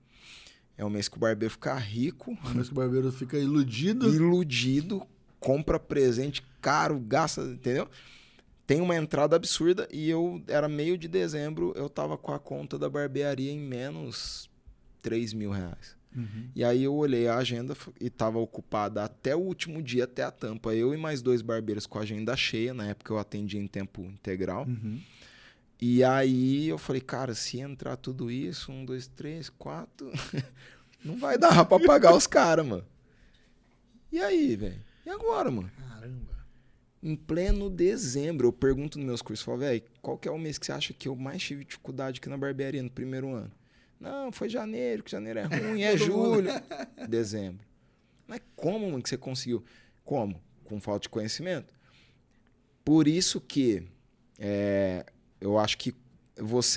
É o mês que o barbeiro fica rico. É o mês que o barbeiro fica iludido. Iludido, compra presente caro, gasta, entendeu? Tem uma entrada absurda e era meio de dezembro, eu tava com a conta da barbearia em menos R$3.000. E aí eu olhei a agenda e tava ocupada até o último dia, até a tampa. Eu e mais 2 barbeiros com a agenda cheia, na época eu atendia em tempo integral. E aí eu falei, cara, se entrar tudo isso, 1, 2, 3, 4, não vai dar pra pagar os caras, mano. E aí, velho? E agora, mano? Caramba. Em pleno dezembro, eu pergunto nos meus cursos, falo, velho, qual que é o mês que você acha que eu mais tive dificuldade aqui na barbearia no primeiro ano? Não, foi janeiro, que janeiro é ruim, é julho. Dezembro. Mas como, mano, que você conseguiu? Como? Com falta de conhecimento. Por isso que eu acho que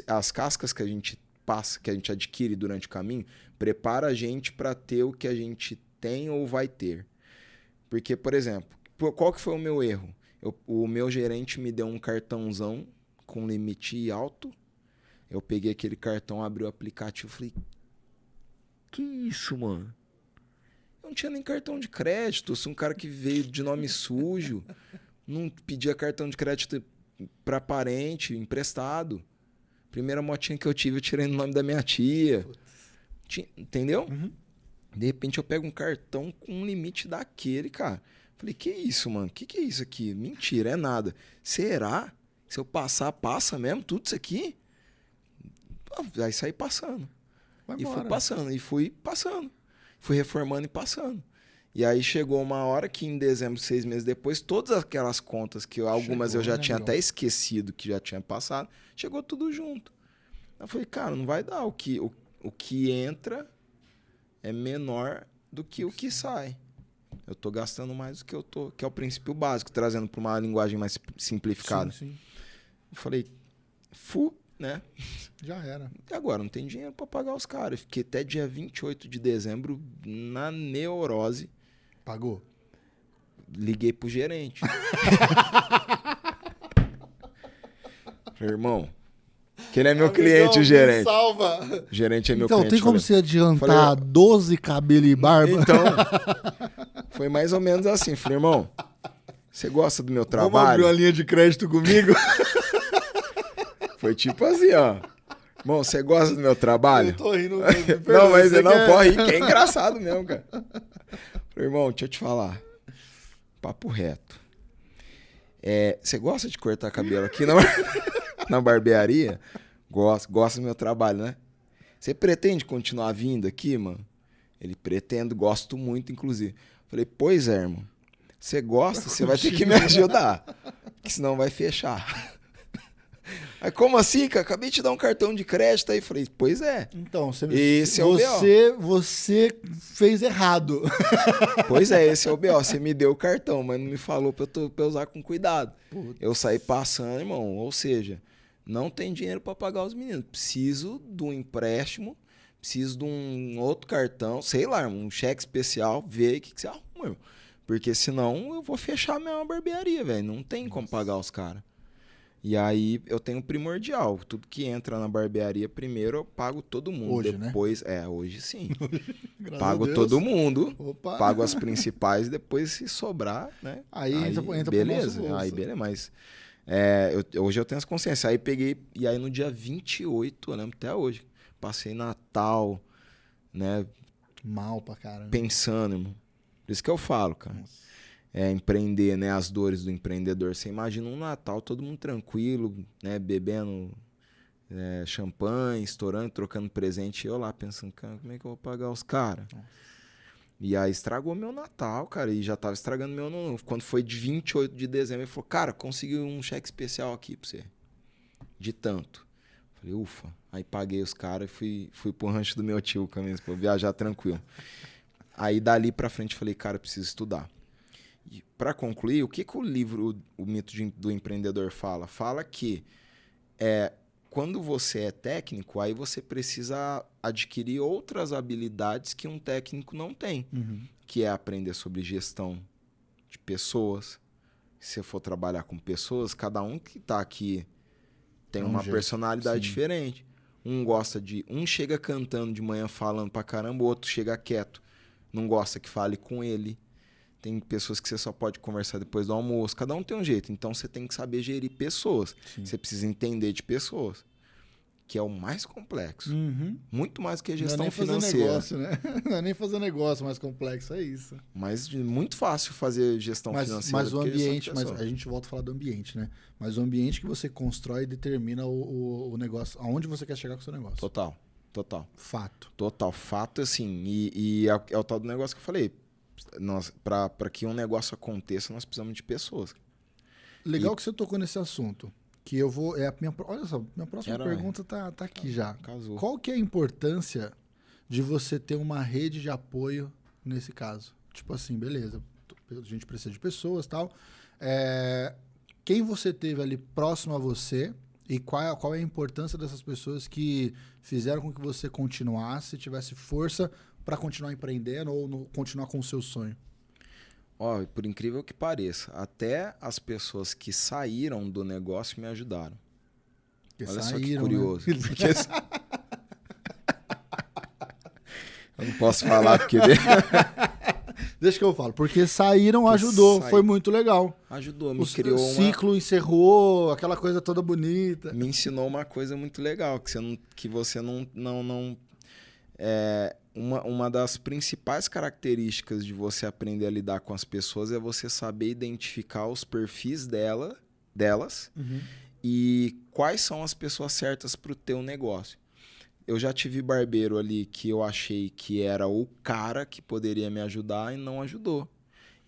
as cascas que a gente passa, que a gente adquire durante o caminho, prepara a gente para ter o que a gente tem ou vai ter. Porque, por exemplo, qual que foi o meu erro? O meu gerente me deu um cartãozão com limite alto. Eu peguei aquele cartão, abri o aplicativo e falei, que isso, mano? Eu não tinha nem cartão de crédito. Eu sou um cara que veio de nome sujo. Não pedia cartão de crédito pra parente, emprestado. Primeira motinha que eu tive, eu tirei no nome da minha tia. Entendeu? Uhum. De repente eu pego um cartão com um limite daquele, cara. Falei, que isso, mano? Que é isso aqui? Mentira, é nada. Será? Se eu passar, passa mesmo tudo isso aqui? Aí saí passando. Vai E embora. fui passando, e fui passando. Fui reformando e passando. E aí chegou uma hora que em dezembro, 6 meses depois, todas aquelas contas que algumas eu já tinha até esquecido que já tinha passado, chegou tudo junto. Eu falei, cara, não vai dar. O que entra é menor do que o que sai. Eu tô gastando mais do que eu tô, que é o princípio básico, trazendo para uma linguagem mais simplificada. Sim, sim. Eu falei, né? Já era. E agora, não tem dinheiro para pagar os caras. Eu fiquei até dia 28 de dezembro na neurose. Pagou? Liguei pro gerente. Falei, irmão, que ele é meu cliente, o gerente. Salva. O gerente é meu Então, cliente. tem como falei, você adiantar 12 cabelo e barba? Então, foi mais ou menos assim. Falei, irmão, você gosta do meu Vamos abrir trabalho? uma linha de crédito comigo? Foi tipo assim, ó. Irmão, você gosta do meu trabalho? Eu tô rindo. Não, mas você não pode rir, que é engraçado mesmo, cara. Falei, irmão, deixa eu te falar. Papo reto. Você gosta de cortar cabelo aqui na barbearia? Gosta do meu trabalho, né? Você pretende continuar vindo aqui, mano? Ele pretende, gosto muito, inclusive. Falei, pois é, irmão. Você gosta, você vai ter que me ajudar. Porque senão vai fechar. Aí, como assim, cara? Acabei de te dar um cartão de crédito aí. Falei, pois é. Então, você fez errado. Pois é, esse é o BO. Você me deu o cartão, mas não me falou pra eu usar com cuidado. Puta. Eu saí passando, irmão. Ou seja, não tem dinheiro pra pagar os meninos. Preciso de um empréstimo, preciso de um outro cartão, sei lá, um cheque especial, vê aí o que você arruma, irmão. Porque senão eu vou fechar a minha barbearia, velho. Não tem como pagar os caras. E aí eu tenho primordial. Tudo que entra na barbearia, primeiro eu pago todo mundo. Hoje, depois, né? Hoje sim. Pago todo mundo. Opa. Pago as principais, depois se sobrar, né? Aí entra beleza. Pro nosso aí beleza, mas hoje eu tenho essa consciência. Aí peguei, e aí no dia 28, eu lembro até hoje, passei Natal, né? Mal pra caramba. Pensando, irmão. Por isso que eu falo, cara. Nossa. Empreender, né? As dores do empreendedor. Você imagina um Natal, todo mundo tranquilo, né? Bebendo champanhe, estourando, trocando presente. E eu lá pensando, cara, como é que eu vou pagar os caras? E aí estragou meu Natal, cara. E já tava estragando meu ano novo. Quando foi de 28 de dezembro, ele falou, cara, consegui um cheque especial aqui pra você. De tanto. Falei, ufa. Aí paguei os caras e fui pro rancho do meu tio com a minha esposa, viajar tranquilo. Aí dali pra frente falei, cara, eu preciso estudar. E para concluir, o que o livro O Mito do Empreendedor fala? Fala que quando você é técnico, aí você precisa adquirir outras habilidades que um técnico não tem. Uhum. Que é aprender sobre gestão de pessoas. Se você for trabalhar com pessoas, cada um que está aqui tem uma personalidade diferente. Um chega cantando de manhã falando pra caramba, o outro chega quieto, não gosta que fale com ele. Tem pessoas que você só pode conversar depois do almoço. Cada um tem um jeito. Então, você tem que saber gerir pessoas. Sim. Você precisa entender de pessoas. Que é o mais complexo. Uhum. Muito mais do que a gestão financeira. Não é nem fazer negócio, né? Não é nem fazer negócio mais complexo, é isso. Mas muito fácil fazer gestão financeira. Mas o ambiente... Mas a gente volta a falar do ambiente, né? Mas o ambiente que você constrói determina o negócio. Aonde você quer chegar com o seu negócio. Total. Fato. Total. Fato, assim. E é o tal do negócio que eu falei. Para que um negócio aconteça, nós precisamos de pessoas. Legal que você tocou nesse assunto. Que eu vou. Olha só, minha próxima pergunta tá aqui já. Casou. Qual que é a importância de você ter uma rede de apoio nesse caso? Tipo assim, beleza, a gente precisa de pessoas e tal. Quem você teve ali próximo a você e qual é a importância dessas pessoas que fizeram com que você continuasse, tivesse força para continuar empreendendo ou continuar com o seu sonho? Ó, por incrível que pareça, até as pessoas que saíram do negócio me ajudaram. Olha só que curioso. Né? Porque... eu não posso falar porque... Deixa que eu falo. Porque saíram, ajudou. Foi muito legal. Ajudou, me criou o ciclo encerrou, aquela coisa toda bonita. Me ensinou uma coisa muito legal, que você não uma das principais características de você aprender a lidar com as pessoas é você saber identificar os perfis delas e quais são as pessoas certas para o teu negócio. Eu já tive barbeiro ali que eu achei que era o cara que poderia me ajudar e não ajudou.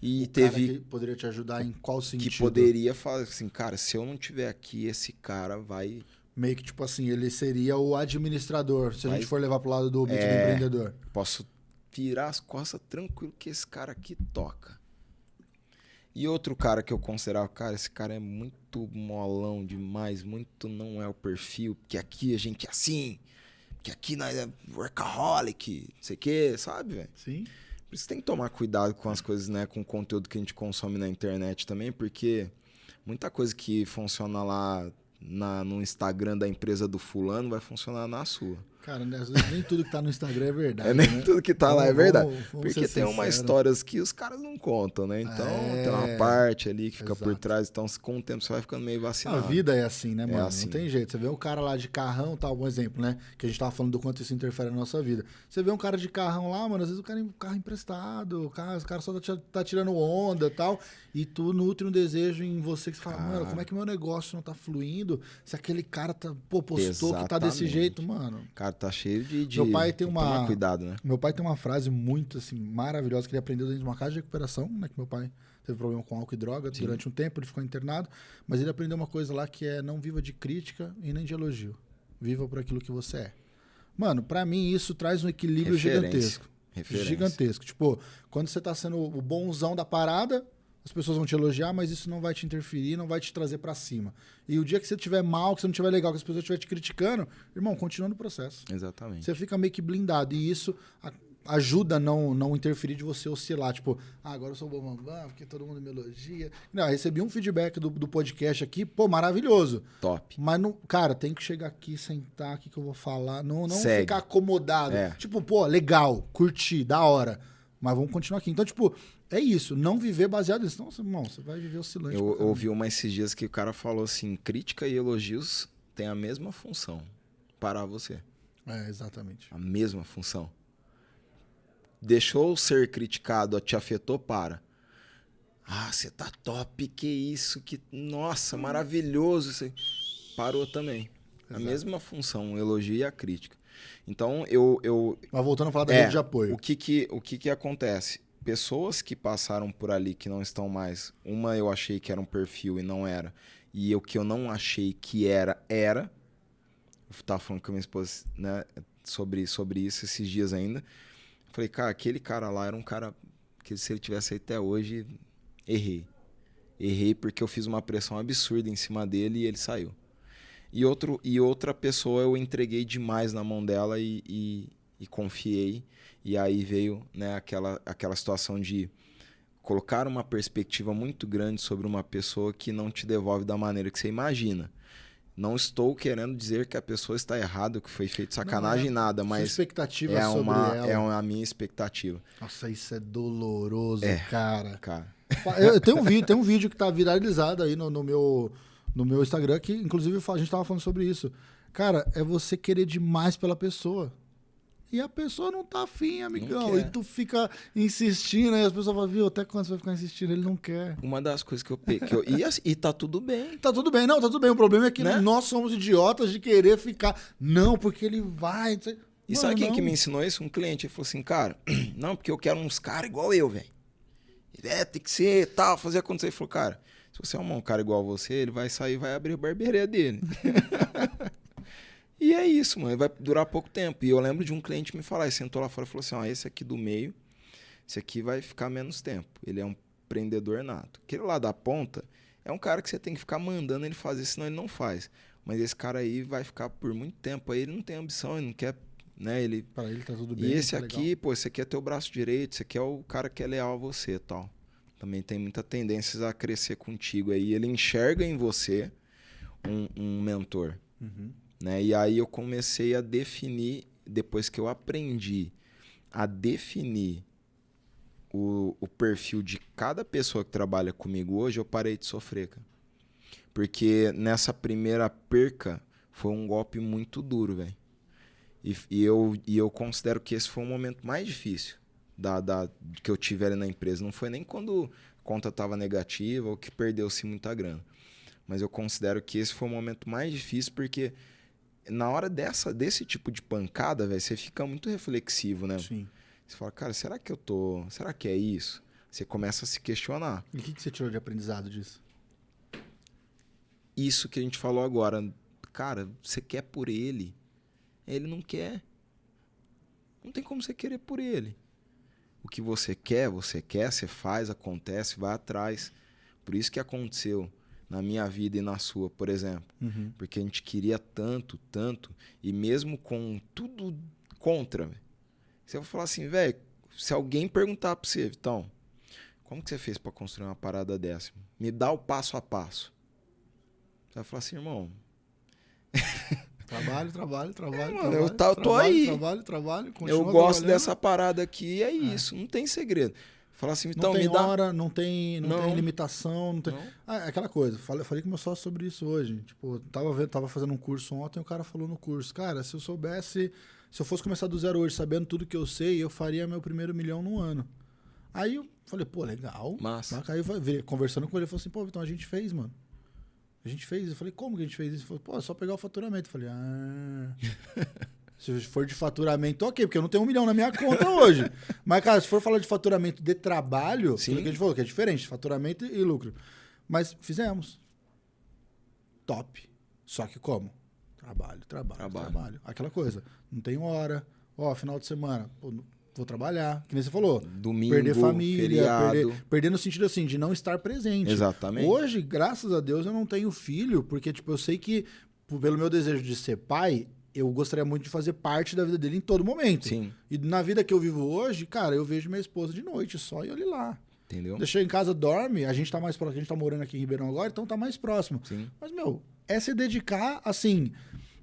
E teve cara que poderia te ajudar em qual sentido? Que poderia falar assim, cara, se eu não tiver aqui, esse cara vai... Meio que, tipo assim, ele seria o administrador, se a gente for levar pro lado do mito do empreendedor. Posso virar as costas tranquilo que esse cara aqui toca. E outro cara que eu considerava, cara, esse cara é muito molão demais, muito não é o perfil, porque aqui a gente é assim, porque aqui nós é workaholic, não sei o que, sabe, velho? Sim. Por isso tem que tomar cuidado com as coisas, né, com o conteúdo que a gente consome na internet também, porque muita coisa que funciona lá no Instagram da empresa do fulano vai funcionar na sua. Cara, às vezes nem tudo que tá no Instagram é verdade. Nem né? tudo que tá lá é verdade. Vamos porque tem umas histórias que os caras não contam, né? Então tem uma parte ali que fica por trás. Então, com o tempo, você vai ficando meio vacinado. A vida é assim, né, mano? Assim. Não tem jeito. Você vê um cara lá de carrão, tal, um exemplo, né? Que a gente tava falando do quanto isso interfere na nossa vida. Você vê um cara de carrão lá, mano, às vezes o cara carro emprestado, o cara só tá tirando onda e tal. E tu nutre um desejo em você que você fala, mano, como é que meu negócio não tá fluindo se aquele cara postou Exatamente. que tá desse jeito, mano? Cara, tá cheio de meu pai tem tomar cuidado, né? Meu pai tem uma frase muito assim maravilhosa que ele aprendeu dentro de uma casa de recuperação, né? Que meu pai teve problema com álcool e droga durante um tempo, ele ficou internado, mas ele aprendeu uma coisa lá que é não viva de crítica e nem de elogio. Viva por aquilo que você é. Mano, pra mim isso traz um equilíbrio gigantesco. Gigantesco. Tipo, quando você tá sendo o bonzão da parada, as pessoas vão te elogiar, mas isso não vai te interferir, não vai te trazer pra cima. E o dia que você estiver mal, que você não estiver legal, que as pessoas estiverem te criticando, irmão, continua no processo. Exatamente. Você fica meio que blindado. E isso ajuda a não interferir de você oscilar. Tipo, agora eu sou o bambam, porque todo mundo me elogia. Não, eu recebi um feedback do podcast aqui, pô, maravilhoso. Top. Mas, não, cara, tem que chegar aqui, sentar aqui que eu vou falar. Não ficar acomodado. Tipo, pô, legal, curti, da hora. Mas vamos continuar aqui. Então, tipo, é isso. Não viver baseado nisso. Nossa, irmão, você vai viver oscilante. Eu ouvi uma esses dias que o cara falou assim, crítica e elogios têm a mesma função. Parar você. Exatamente. A mesma função. Deixou ser criticado, te afetou, para. Ah, você tá top, que isso, que... Nossa, maravilhoso. Você... Parou também. Exato. A mesma função, o elogio e a crítica. Então, Mas voltando a falar da rede de apoio. O que acontece? Pessoas que passaram por ali, que não estão mais... Uma eu achei que era um perfil e não era. E o que eu não achei que era. Eu estava falando com a minha esposa, né, sobre isso esses dias ainda. Falei, cara, aquele cara lá era um cara que se ele tivesse aí até hoje, errei. Errei porque eu fiz uma pressão absurda em cima dele e ele saiu. E outra pessoa eu entreguei demais na mão dela e confiei. E aí veio, né, aquela situação de colocar uma perspectiva muito grande sobre uma pessoa que não te devolve da maneira que você imagina. Não estou querendo dizer que a pessoa está errada, que foi feito sacanagem, nada, mas expectativa sobre ela. É a minha expectativa. Nossa, isso é doloroso, cara. Eu tem um vídeo que tá viralizado aí no meu Instagram, que inclusive a gente tava falando sobre isso. Cara, é você querer demais pela pessoa. E a pessoa não tá afim, amigão. E tu fica insistindo, aí as pessoas falam, viu, até quando você vai ficar insistindo? Ele não quer. Uma das coisas que eu e tá tudo bem. Tá tudo bem, não, tá tudo bem. O problema é que nós somos idiotas de querer ficar. Não, porque ele vai. E sabe quem que me ensinou isso? Um cliente. Ele falou assim, cara, não, porque eu quero uns caras igual eu, velho. Tem que ser, tal, fazer acontecer. Ele falou, cara, se você arrumar um cara igual você, ele vai sair e vai abrir a barbearia dele. E é isso, mano. Vai durar pouco tempo. E eu lembro de um cliente me falar, ele sentou lá fora e falou assim, ó, esse aqui do meio, esse aqui vai ficar menos tempo. Ele é um empreendedor nato. Aquele lá da ponta é um cara que você tem que ficar mandando ele fazer, senão ele não faz. Mas esse cara aí vai ficar por muito tempo. Aí ele não tem ambição, ele não quer, né? Ele... Para ele tá tudo bem. E esse tá aqui, legal. pô, esse aqui é teu braço direito, esse aqui é o cara que é leal a você e tal. Também tem muita tendência a crescer contigo aí. Ele enxerga em você um mentor. Uhum. Né? E aí eu comecei a definir, depois que eu aprendi a definir o perfil de cada pessoa que trabalha comigo hoje, eu parei de sofrer, cara. Porque nessa primeira perca foi um golpe muito duro, velho. E eu considero que esse foi o momento mais difícil que eu tive ali na empresa. Não foi nem quando a conta estava negativa ou que perdeu-se muita grana. Mas eu considero que esse foi o momento mais difícil porque na hora desse tipo de pancada, velho, você fica muito reflexivo, né? Sim. Você fala, cara, será que é isso? Você começa a se questionar. E o que você tirou de aprendizado disso? Isso que a gente falou agora. Cara, você quer por ele. Ele não quer. Não tem como você querer por ele. O que você quer, você faz, acontece, vai atrás. Por isso que aconteceu na minha vida e na sua, por exemplo. Uhum. Porque a gente queria tanto, tanto, e mesmo com tudo contra, véio, você vai falar assim, velho, se alguém perguntar pra você, Vitão, como que você fez pra construir uma parada dessa? Me dá o passo a passo. Você vai falar assim, irmão... Trabalho. Mano, eu tô aí. Trabalho. Eu gosto dessa parada aqui, é isso, não tem segredo. Falar assim, então não tem me dá... hora, não tem limitação, não tem... Ah, aquela coisa, falei com meu sócio sobre isso hoje. Tipo, tava fazendo um curso ontem e o cara falou no curso, cara, se eu fosse começar do zero hoje, sabendo tudo que eu sei, eu faria meu primeiro 1 milhão num ano. Aí eu falei, pô, legal. Massa. Aí eu conversando com ele, ele falou assim, pô, então a gente fez, mano. A gente fez. Eu falei, como que a gente fez isso? Ele falou, pô, é só pegar o faturamento. Eu falei, se for de faturamento, ok, porque eu não tenho 1 milhão na minha conta hoje. Mas, cara, se for falar de faturamento de trabalho, Sim. aquilo que a gente falou, que é diferente, faturamento e lucro. Mas fizemos. Top. Só que como? Trabalho. Aquela coisa. Não tem hora. Ó, final de semana. Pô, vou trabalhar. Que nem você falou. Domingo, perder família, feriado. perder no sentido assim, de não estar presente. Exatamente. Hoje, graças a Deus, eu não tenho filho, porque tipo, eu sei que, pelo meu desejo de ser pai, eu gostaria muito de fazer parte da vida dele em todo momento. Sim. E na vida que eu vivo hoje, cara, eu vejo minha esposa de noite só e olhe lá. Entendeu? Deixei em casa, dorme, a gente tá mais próximo, a gente tá morando aqui em Ribeirão agora, então tá mais próximo. Sim. Mas, meu, é se dedicar, assim,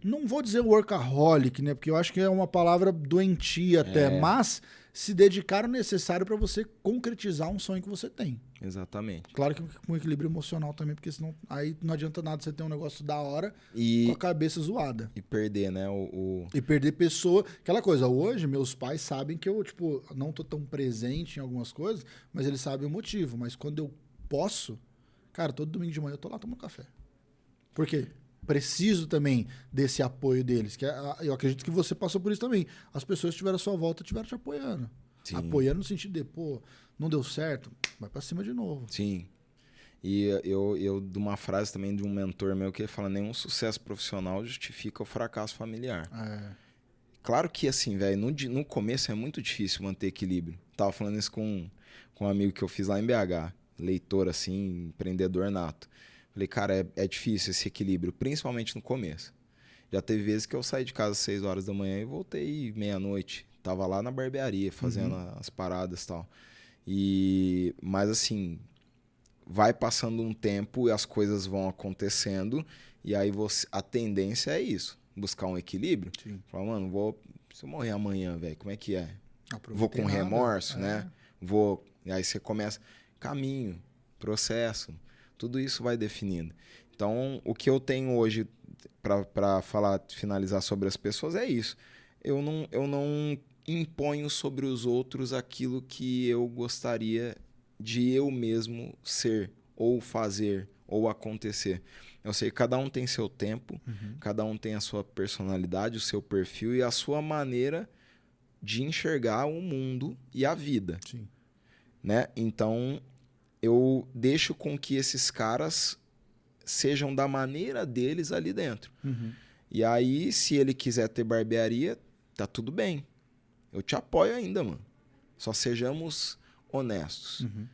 não vou dizer workaholic, né? Porque eu acho que é uma palavra doentia até, mas se dedicar o necessário para você concretizar um sonho que você tem. Exatamente. Claro que com equilíbrio emocional também, porque senão aí não adianta nada você ter um negócio da hora com a cabeça zoada. E perder, né? E perder pessoa. Aquela coisa, hoje meus pais sabem que eu, tipo, não tô tão presente em algumas coisas, mas eles sabem o motivo. Mas quando eu posso, cara, todo domingo de manhã eu tô lá tomando café. Por quê? Preciso também desse apoio deles. Que eu acredito que você passou por isso também. As pessoas que estiveram à sua volta estiveram te apoiando. Sim. Apoiando no sentido de, pô, não deu certo, vai pra cima de novo. Sim. E eu de uma frase também de um mentor meu que ele fala, nenhum sucesso profissional justifica o fracasso familiar. Claro que assim, velho, no começo é muito difícil manter equilíbrio. Tava falando isso com um amigo que eu fiz lá em BH, leitor assim, empreendedor nato. Falei, cara, é difícil esse equilíbrio, principalmente no começo. Já teve vezes que eu saí de casa às 6 horas da manhã e voltei meia-noite. Tava lá na barbearia, fazendo as paradas e tal. Mas assim, vai passando um tempo e as coisas vão acontecendo. E aí a tendência é isso, buscar um equilíbrio. Sim. Falar, mano, se eu morrer amanhã, velho, como é que é? Vou com nada. remorso, né? E aí você começa, caminho, processo. Tudo isso vai definindo. Então, o que eu tenho hoje para finalizar sobre as pessoas é isso. Eu não imponho sobre os outros aquilo que eu gostaria de eu mesmo ser, ou fazer, ou acontecer. Eu sei que cada um tem seu tempo, cada um tem a sua personalidade, o seu perfil e a sua maneira de enxergar o mundo e a vida. Sim. né? Então, eu deixo com que esses caras sejam da maneira deles ali dentro. Uhum. E aí, se ele quiser ter barbearia, tá tudo bem. Eu te apoio ainda, mano. Só sejamos honestos. Uhum.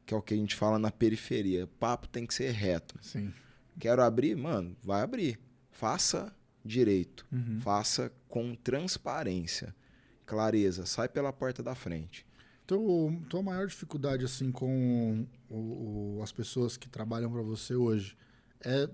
Que é o que a gente fala na periferia. O papo tem que ser reto. Sim. Quero abrir? Mano, vai abrir. Faça direito. Uhum. Faça com transparência. Clareza. Sai pela porta da frente. Tua maior dificuldade, assim, com as pessoas que trabalham para você hoje é,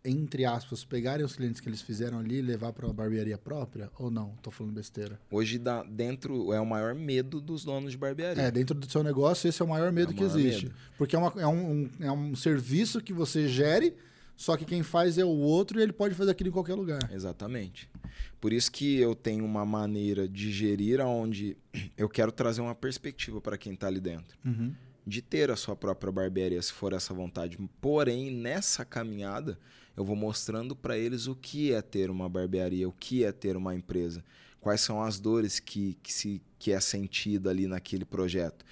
entre aspas, pegarem os clientes que eles fizeram ali e levar para a barbearia própria? Ou não? Tô falando besteira. Hoje, dentro, é o maior medo dos donos de barbearia. Dentro do seu negócio, esse é o maior medo que existe. Medo. Porque é um serviço que você gere, só que quem faz é o outro e ele pode fazer aquilo em qualquer lugar. Exatamente. Por isso que eu tenho uma maneira de gerir onde eu quero trazer uma perspectiva para quem está ali dentro. Uhum. De ter a sua própria barbearia, se for essa vontade. Porém, nessa caminhada, eu vou mostrando para eles o que é ter uma barbearia, o que é ter uma empresa. Quais são as dores que é sentida ali naquele projeto.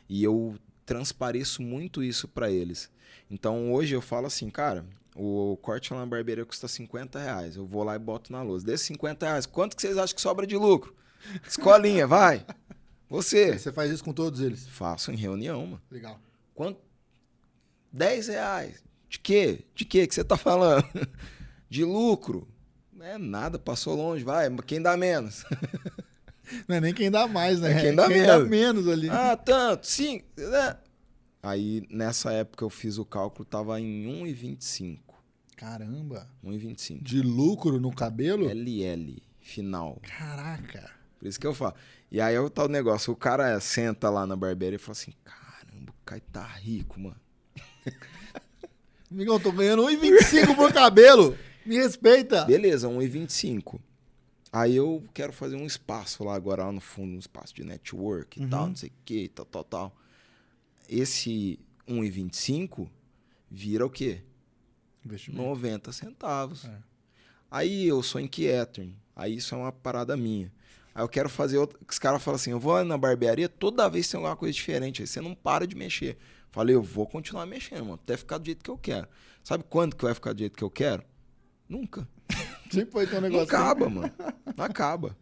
E eu transpareço muito isso para eles. Então, hoje eu falo assim, cara, o corte lá na barbearia custa R$50. Eu vou lá e boto na lousa. Desses R$50, quanto que vocês acham que sobra de lucro? Escolinha, vai! Você faz isso com todos eles? Faço em reunião, mano. Legal. Quanto? R$10. De quê? De quê que você tá falando? De lucro? Não é nada, passou longe, vai. Quem dá menos? Não é nem quem dá mais, né? É quem dá menos ali. Ah, tanto, 5. Né? Aí, nessa época, eu fiz o cálculo, tava em 1,25. Caramba. 1,25. De lucro no cabelo? LL, final. Caraca. Por isso que eu falo. E aí, o tal negócio, o cara senta lá na barbearia e fala assim, caramba, o Caio tá rico, mano. Amigão, tô ganhando 1,25 por cabelo. Me respeita. Beleza, 1,25. Aí eu quero fazer um espaço lá agora, lá no fundo, um espaço de network e tal, não sei o que, tal. Esse 1,25 vira o quê? Investimento. 90 centavos. É. Aí eu sou inquieto, hein? Aí isso é uma parada minha. Aí eu quero fazer outra. Os caras falam assim, eu vou na barbearia, toda vez tem alguma coisa diferente. Aí você não para de mexer. Falei, eu vou continuar mexendo, mano, até ficar do jeito que eu quero. Sabe quando que vai ficar do jeito que eu quero? Nunca. Sempre foi ter um negócio. Não acaba, mano. Não acaba.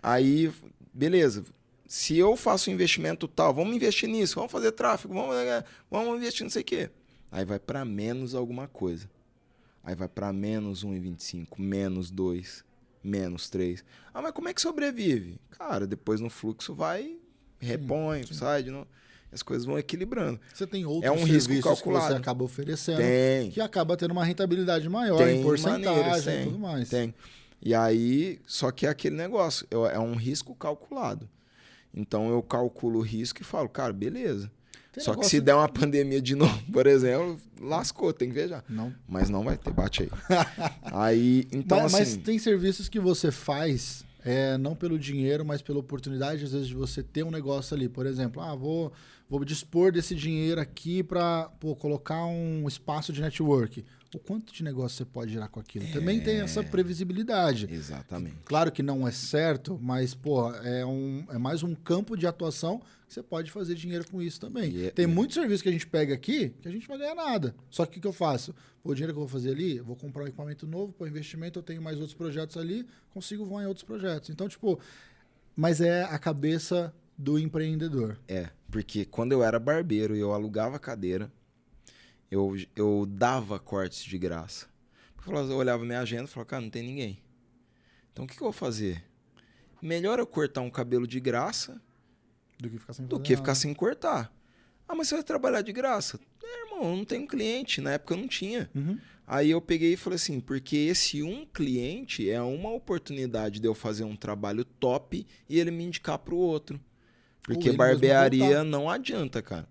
Aí, beleza. Se eu faço um investimento tal, vamos investir nisso, vamos fazer tráfego, vamos investir não sei o quê. Aí vai para menos alguma coisa. Aí vai para menos 1,25, menos 2, menos 3. Ah, mas como é que sobrevive? Cara, depois no fluxo vai, repõe, sai de novo. As coisas vão equilibrando. Você tem outros é um risco serviços que calculado. você acaba oferecendo, Tem. que acaba tendo uma rentabilidade maior Tem em porcentagem maneiras, e tudo mais. Tem. E aí, só que é aquele negócio, é um risco calculado. Então eu calculo o risco e falo, cara, beleza. Tem Só que negócio se der uma pandemia de novo, por exemplo, lascou, tem que ver já. Não. Mas não vai ter, bate aí. Aí, então Mas tem serviços que você faz, não pelo dinheiro, mas pela oportunidade, às vezes, de você ter um negócio ali. Por exemplo, vou dispor desse dinheiro aqui para colocar um espaço de network. O quanto de negócio você pode gerar com aquilo? Também tem essa previsibilidade. Exatamente. Claro que não é certo, mas, é mais um campo de atuação que você pode fazer dinheiro com isso também. Tem muito serviço que a gente pega aqui que a gente não vai ganhar nada. Só que o que eu faço? O dinheiro que eu vou fazer ali, eu vou comprar um equipamento novo, para investimento, eu tenho mais outros projetos ali, consigo voar em outros projetos. Então, mas é a cabeça do empreendedor. Porque quando eu era barbeiro e eu alugava cadeira, eu dava cortes de graça. Eu olhava minha agenda e falava, cara, não tem ninguém. Então o que eu vou fazer? Melhor eu cortar um cabelo de graça do que ficar sem do que ficar sem cortar. Ah, mas você vai trabalhar de graça? Irmão, eu não tenho cliente. Na época eu não tinha. Uhum. Aí eu peguei e falei assim, porque esse um cliente é uma oportunidade de eu fazer um trabalho top e ele me indicar para o outro. Porque barbearia não adianta, cara.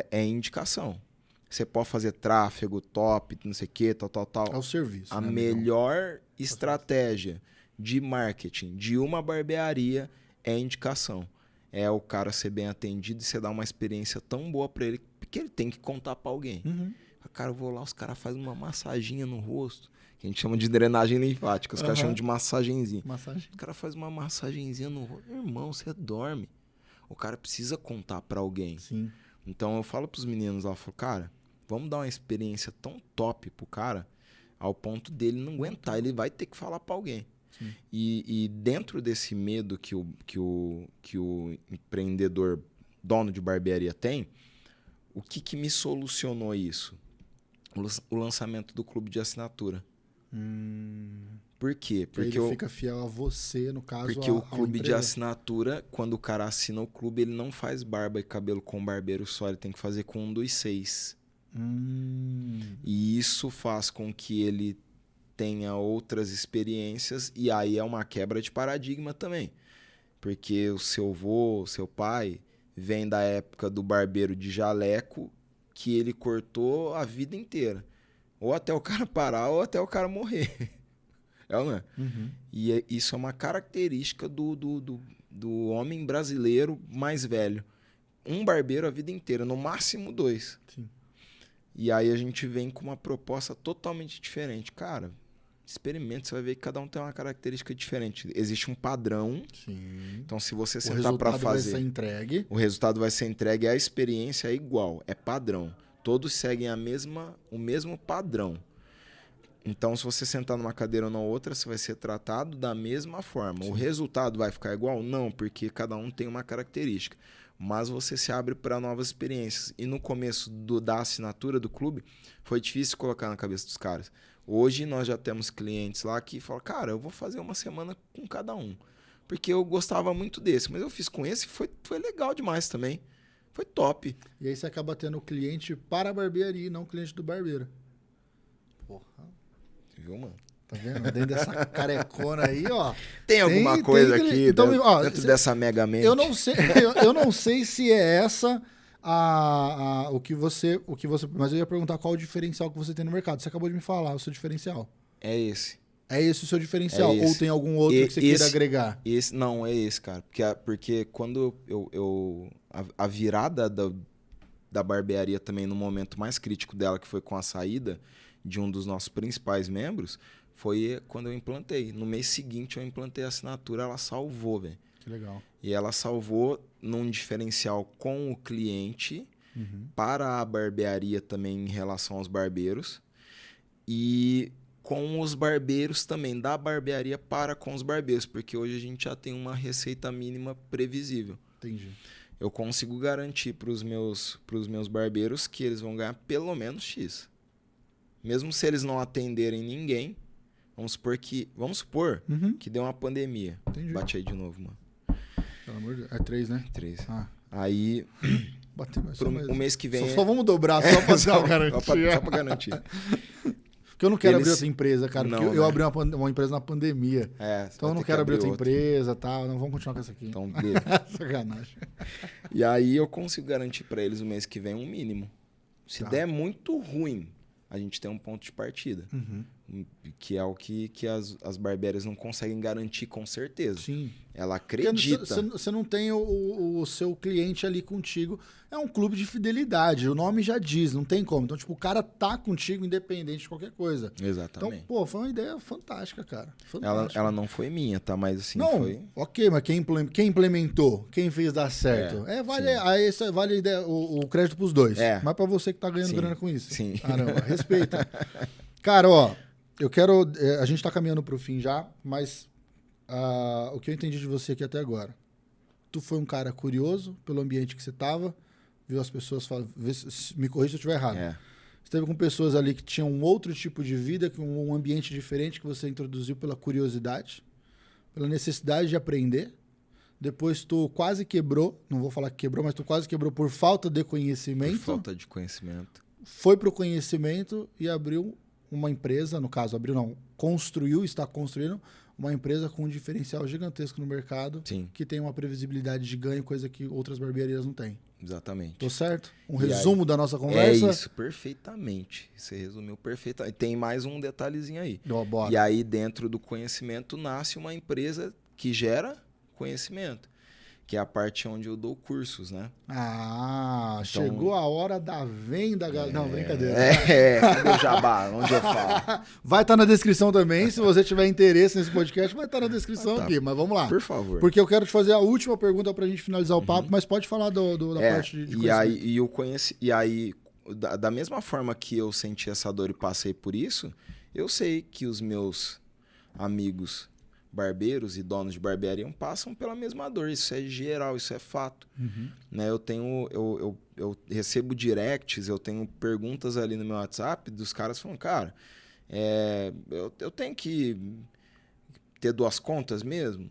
É indicação. Você pode fazer tráfego, top, não sei o que, tal. É o serviço. A melhor estratégia de marketing de uma barbearia é indicação. É o cara ser bem atendido e você dar uma experiência tão boa para ele que ele tem que contar para alguém. Uhum. Cara, eu vou lá, os caras fazem uma massaginha no rosto, que a gente chama de drenagem linfática. Os caras chamam de massagenzinha. Massagem. O cara faz uma massagenzinha no rosto. Irmão, você dorme. o cara precisa contar pra alguém. Sim. Então eu falo pros meninos lá, eu falo, cara, vamos dar uma experiência tão top pro cara, ao ponto dele não aguentar, ele vai ter que falar pra alguém. E dentro desse medo que o empreendedor, dono de barbearia tem, o que me solucionou isso? O lançamento do clube de assinatura. Por quê? Porque ele fica fiel a você, no caso, porque o clube de assinatura, quando o cara assina o clube, ele não faz barba e cabelo com o barbeiro só, ele tem que fazer com um dos 6. E isso faz com que ele tenha outras experiências, e aí é uma quebra de paradigma também. Porque o seu avô, o seu pai, vem da época do barbeiro de jaleco, que ele cortou a vida inteira. Ou até o cara parar, ou até o cara morrer. É ou não é? E isso é uma característica do homem brasileiro mais velho. Um barbeiro a vida inteira, no máximo 2. Sim. E aí a gente vem com uma proposta totalmente diferente. Cara, experimenta, você vai ver que cada um tem uma característica diferente. Existe um padrão. Sim. Então, se você sentar para fazer... O resultado vai ser entregue. O resultado vai ser entregue, a experiência é igual, é padrão. Todos seguem o mesmo padrão. Então, se você sentar numa cadeira ou na outra, você vai ser tratado da mesma forma. Sim. O resultado vai ficar igual? Não, porque cada um tem uma característica. Mas você se abre para novas experiências. E no começo da assinatura do clube, foi difícil colocar na cabeça dos caras. Hoje nós já temos clientes lá que falam, cara, eu vou fazer uma semana com cada um. Porque eu gostava muito desse, mas eu fiz com esse e foi legal demais também. Foi top. E aí você acaba tendo o cliente para a barbearia e não o cliente do barbeiro. Porra. Viu, mano? Tá vendo? Dentro dessa carecona aí, ó. Tem alguma coisa aqui então, dentro dessa mega mente? Eu não sei se é essa o que você... Mas eu ia perguntar qual o diferencial que você tem no mercado. Você acabou de me falar o seu diferencial. É esse. É esse o seu diferencial? É esse. Ou tem algum outro que você queira agregar? Não, é esse, cara. Porque quando a virada da barbearia também, no momento mais crítico dela, que foi com a saída de um dos nossos principais membros, foi quando eu implantei. No mês seguinte, eu implantei a assinatura, ela salvou, velho. Que legal. E ela salvou num diferencial com o cliente, para a barbearia também em relação aos barbeiros, e com os barbeiros também, da barbearia para com os barbeiros, porque hoje a gente já tem uma receita mínima previsível. Entendi. Eu consigo garantir para os meus barbeiros que eles vão ganhar pelo menos X. Mesmo se eles não atenderem ninguém, vamos supor que deu uma pandemia. Entendi. Bate aí de novo, mano. Pelo amor de Deus. É 3, né? 3. Ah. Aí, bateu mais o mês que vem... Só vamos dobrar, só pra dar garantia. Só pra garantir. Porque eu não quero abrir outra empresa, cara. Não, porque eu abri uma empresa na pandemia. Então eu não quero abrir outra empresa e tal. Não, vamos continuar com essa aqui. Então, sacanagem. E aí eu consigo garantir pra eles o mês que vem um mínimo. Se der muito ruim, a gente tem um ponto de partida. Que é o que as barbeiras não conseguem garantir com certeza. Sim. Ela acredita. Você não tem o seu cliente ali contigo. É um clube de fidelidade. O nome já diz, não tem como. Então, tipo, o cara tá contigo independente de qualquer coisa. Exatamente. Então, pô, foi uma ideia fantástica, cara. Ela não foi minha, tá? Mas assim, não, foi... Ok, mas quem implementou? Quem fez dar certo? Vale o crédito pros dois. Mas pra você que tá ganhando grana com isso. Sim. Caramba, respeita. Cara, ó, eu quero... A gente tá caminhando pro fim já, mas o que eu entendi de você aqui até agora. Tu foi um cara curioso pelo ambiente que você tava, viu as pessoas falam... Me corrija se eu estiver errado. Você esteve com pessoas ali que tinham um outro tipo de vida, com um ambiente diferente que você introduziu pela curiosidade, pela necessidade de aprender. Depois tu quase quebrou, não vou falar que quebrou, mas tu quase quebrou por falta de conhecimento. Por falta de conhecimento. Foi pro conhecimento e abriu uma empresa, no caso, está construindo uma empresa com um diferencial gigantesco no mercado, que tem uma previsibilidade de ganho, coisa que outras barbearias não têm. Exatamente. Tô certo? Resumo da nossa conversa? É isso, perfeitamente. Você resumiu perfeitamente. Tem mais um detalhezinho aí. Bora. E aí, dentro do conhecimento, nasce uma empresa que gera conhecimento. que é a parte onde eu dou cursos, né? Ah, então, chegou a hora da venda, galera. Não, brincadeira. Cadê o jabá? Onde eu falo? Vai estar na descrição também, se você tiver interesse nesse podcast, vai estar na descrição aqui, mas vamos lá. Por favor. Porque eu quero te fazer a última pergunta pra gente finalizar o papo, mas pode falar da parte de conhecimento. E aí, da mesma forma que eu senti essa dor e passei por isso, eu sei que os meus amigos barbeiros e donos de barbearia passam pela mesma dor. Isso é geral, isso é fato. Né? Eu recebo directs, eu tenho perguntas ali no meu WhatsApp dos caras falando, cara, eu tenho que ter 2 contas mesmo?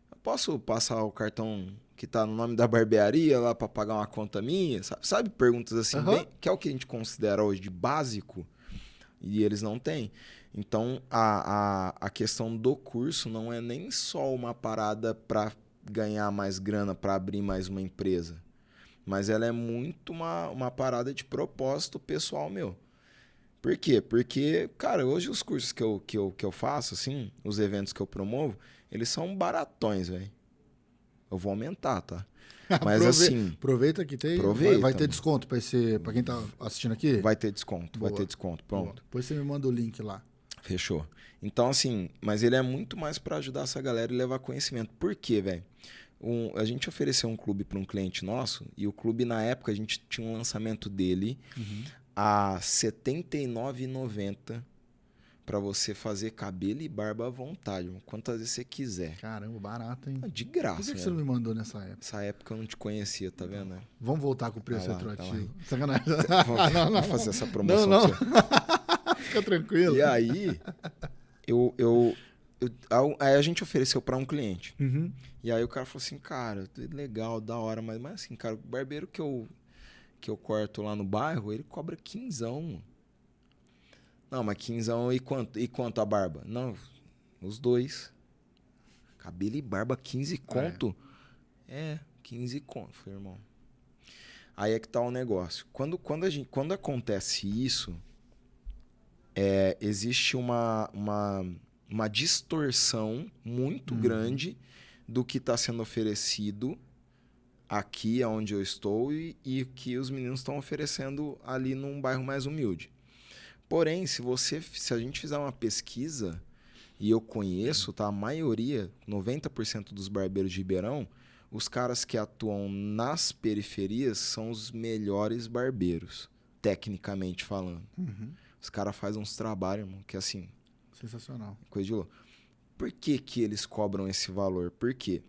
Eu posso passar o cartão que tá no nome da barbearia lá para pagar uma conta minha? Sabe perguntas assim, bem, que é o que a gente considera hoje de básico e eles não têm. Então, a questão do curso não é nem só uma parada para ganhar mais grana, para abrir mais uma empresa. Mas ela é muito uma parada de propósito pessoal meu. Por quê? Porque, cara, hoje os cursos que eu faço, assim, os eventos que eu promovo, eles são baratões, velho. Eu vou aumentar, tá? Mas assim... Aproveita que tem... Vai ter desconto para quem tá assistindo aqui? Vai ter desconto, Boa. Vai ter desconto, pronto. Boa. Depois você me manda o link lá. Fechou. Então, assim, mas ele é muito mais para ajudar essa galera e levar conhecimento. Por quê, velho? A gente ofereceu um clube para um cliente nosso e o clube, na época, a gente tinha um lançamento dele a R$ 79,90 para você fazer cabelo e barba à vontade, quantas vezes você quiser. Caramba, barato, hein? De graça. Por que você não me mandou nessa época? Nessa época eu não te conhecia, tá vendo? Né? Vamos voltar com o preço retroativo. Tá Sacanagem. Vamos fazer essa promoção. Não. Fica tranquilo. E aí, aí a gente ofereceu para um cliente. E aí o cara falou assim, cara, legal, da hora, mas assim, cara, o barbeiro que eu corto lá no bairro, ele cobra 15. Não, mas 15 e quanto a barba? Não, os 2. Cabelo e barba, 15 conto? 15 conto. Falei, irmão. Aí é que tá o negócio. Quando acontece isso, existe uma distorção muito grande do que está sendo oferecido aqui onde eu estou e que os meninos estão oferecendo ali num bairro mais humilde. Porém, se a gente fizer uma pesquisa, e eu conheço, tá? A maioria, 90% dos barbeiros de Ribeirão, os caras que atuam nas periferias são os melhores barbeiros, tecnicamente falando. Os caras fazem uns trabalhos, irmão, que assim... Sensacional. Coisa de louco. Por que eles cobram esse valor? Por quê?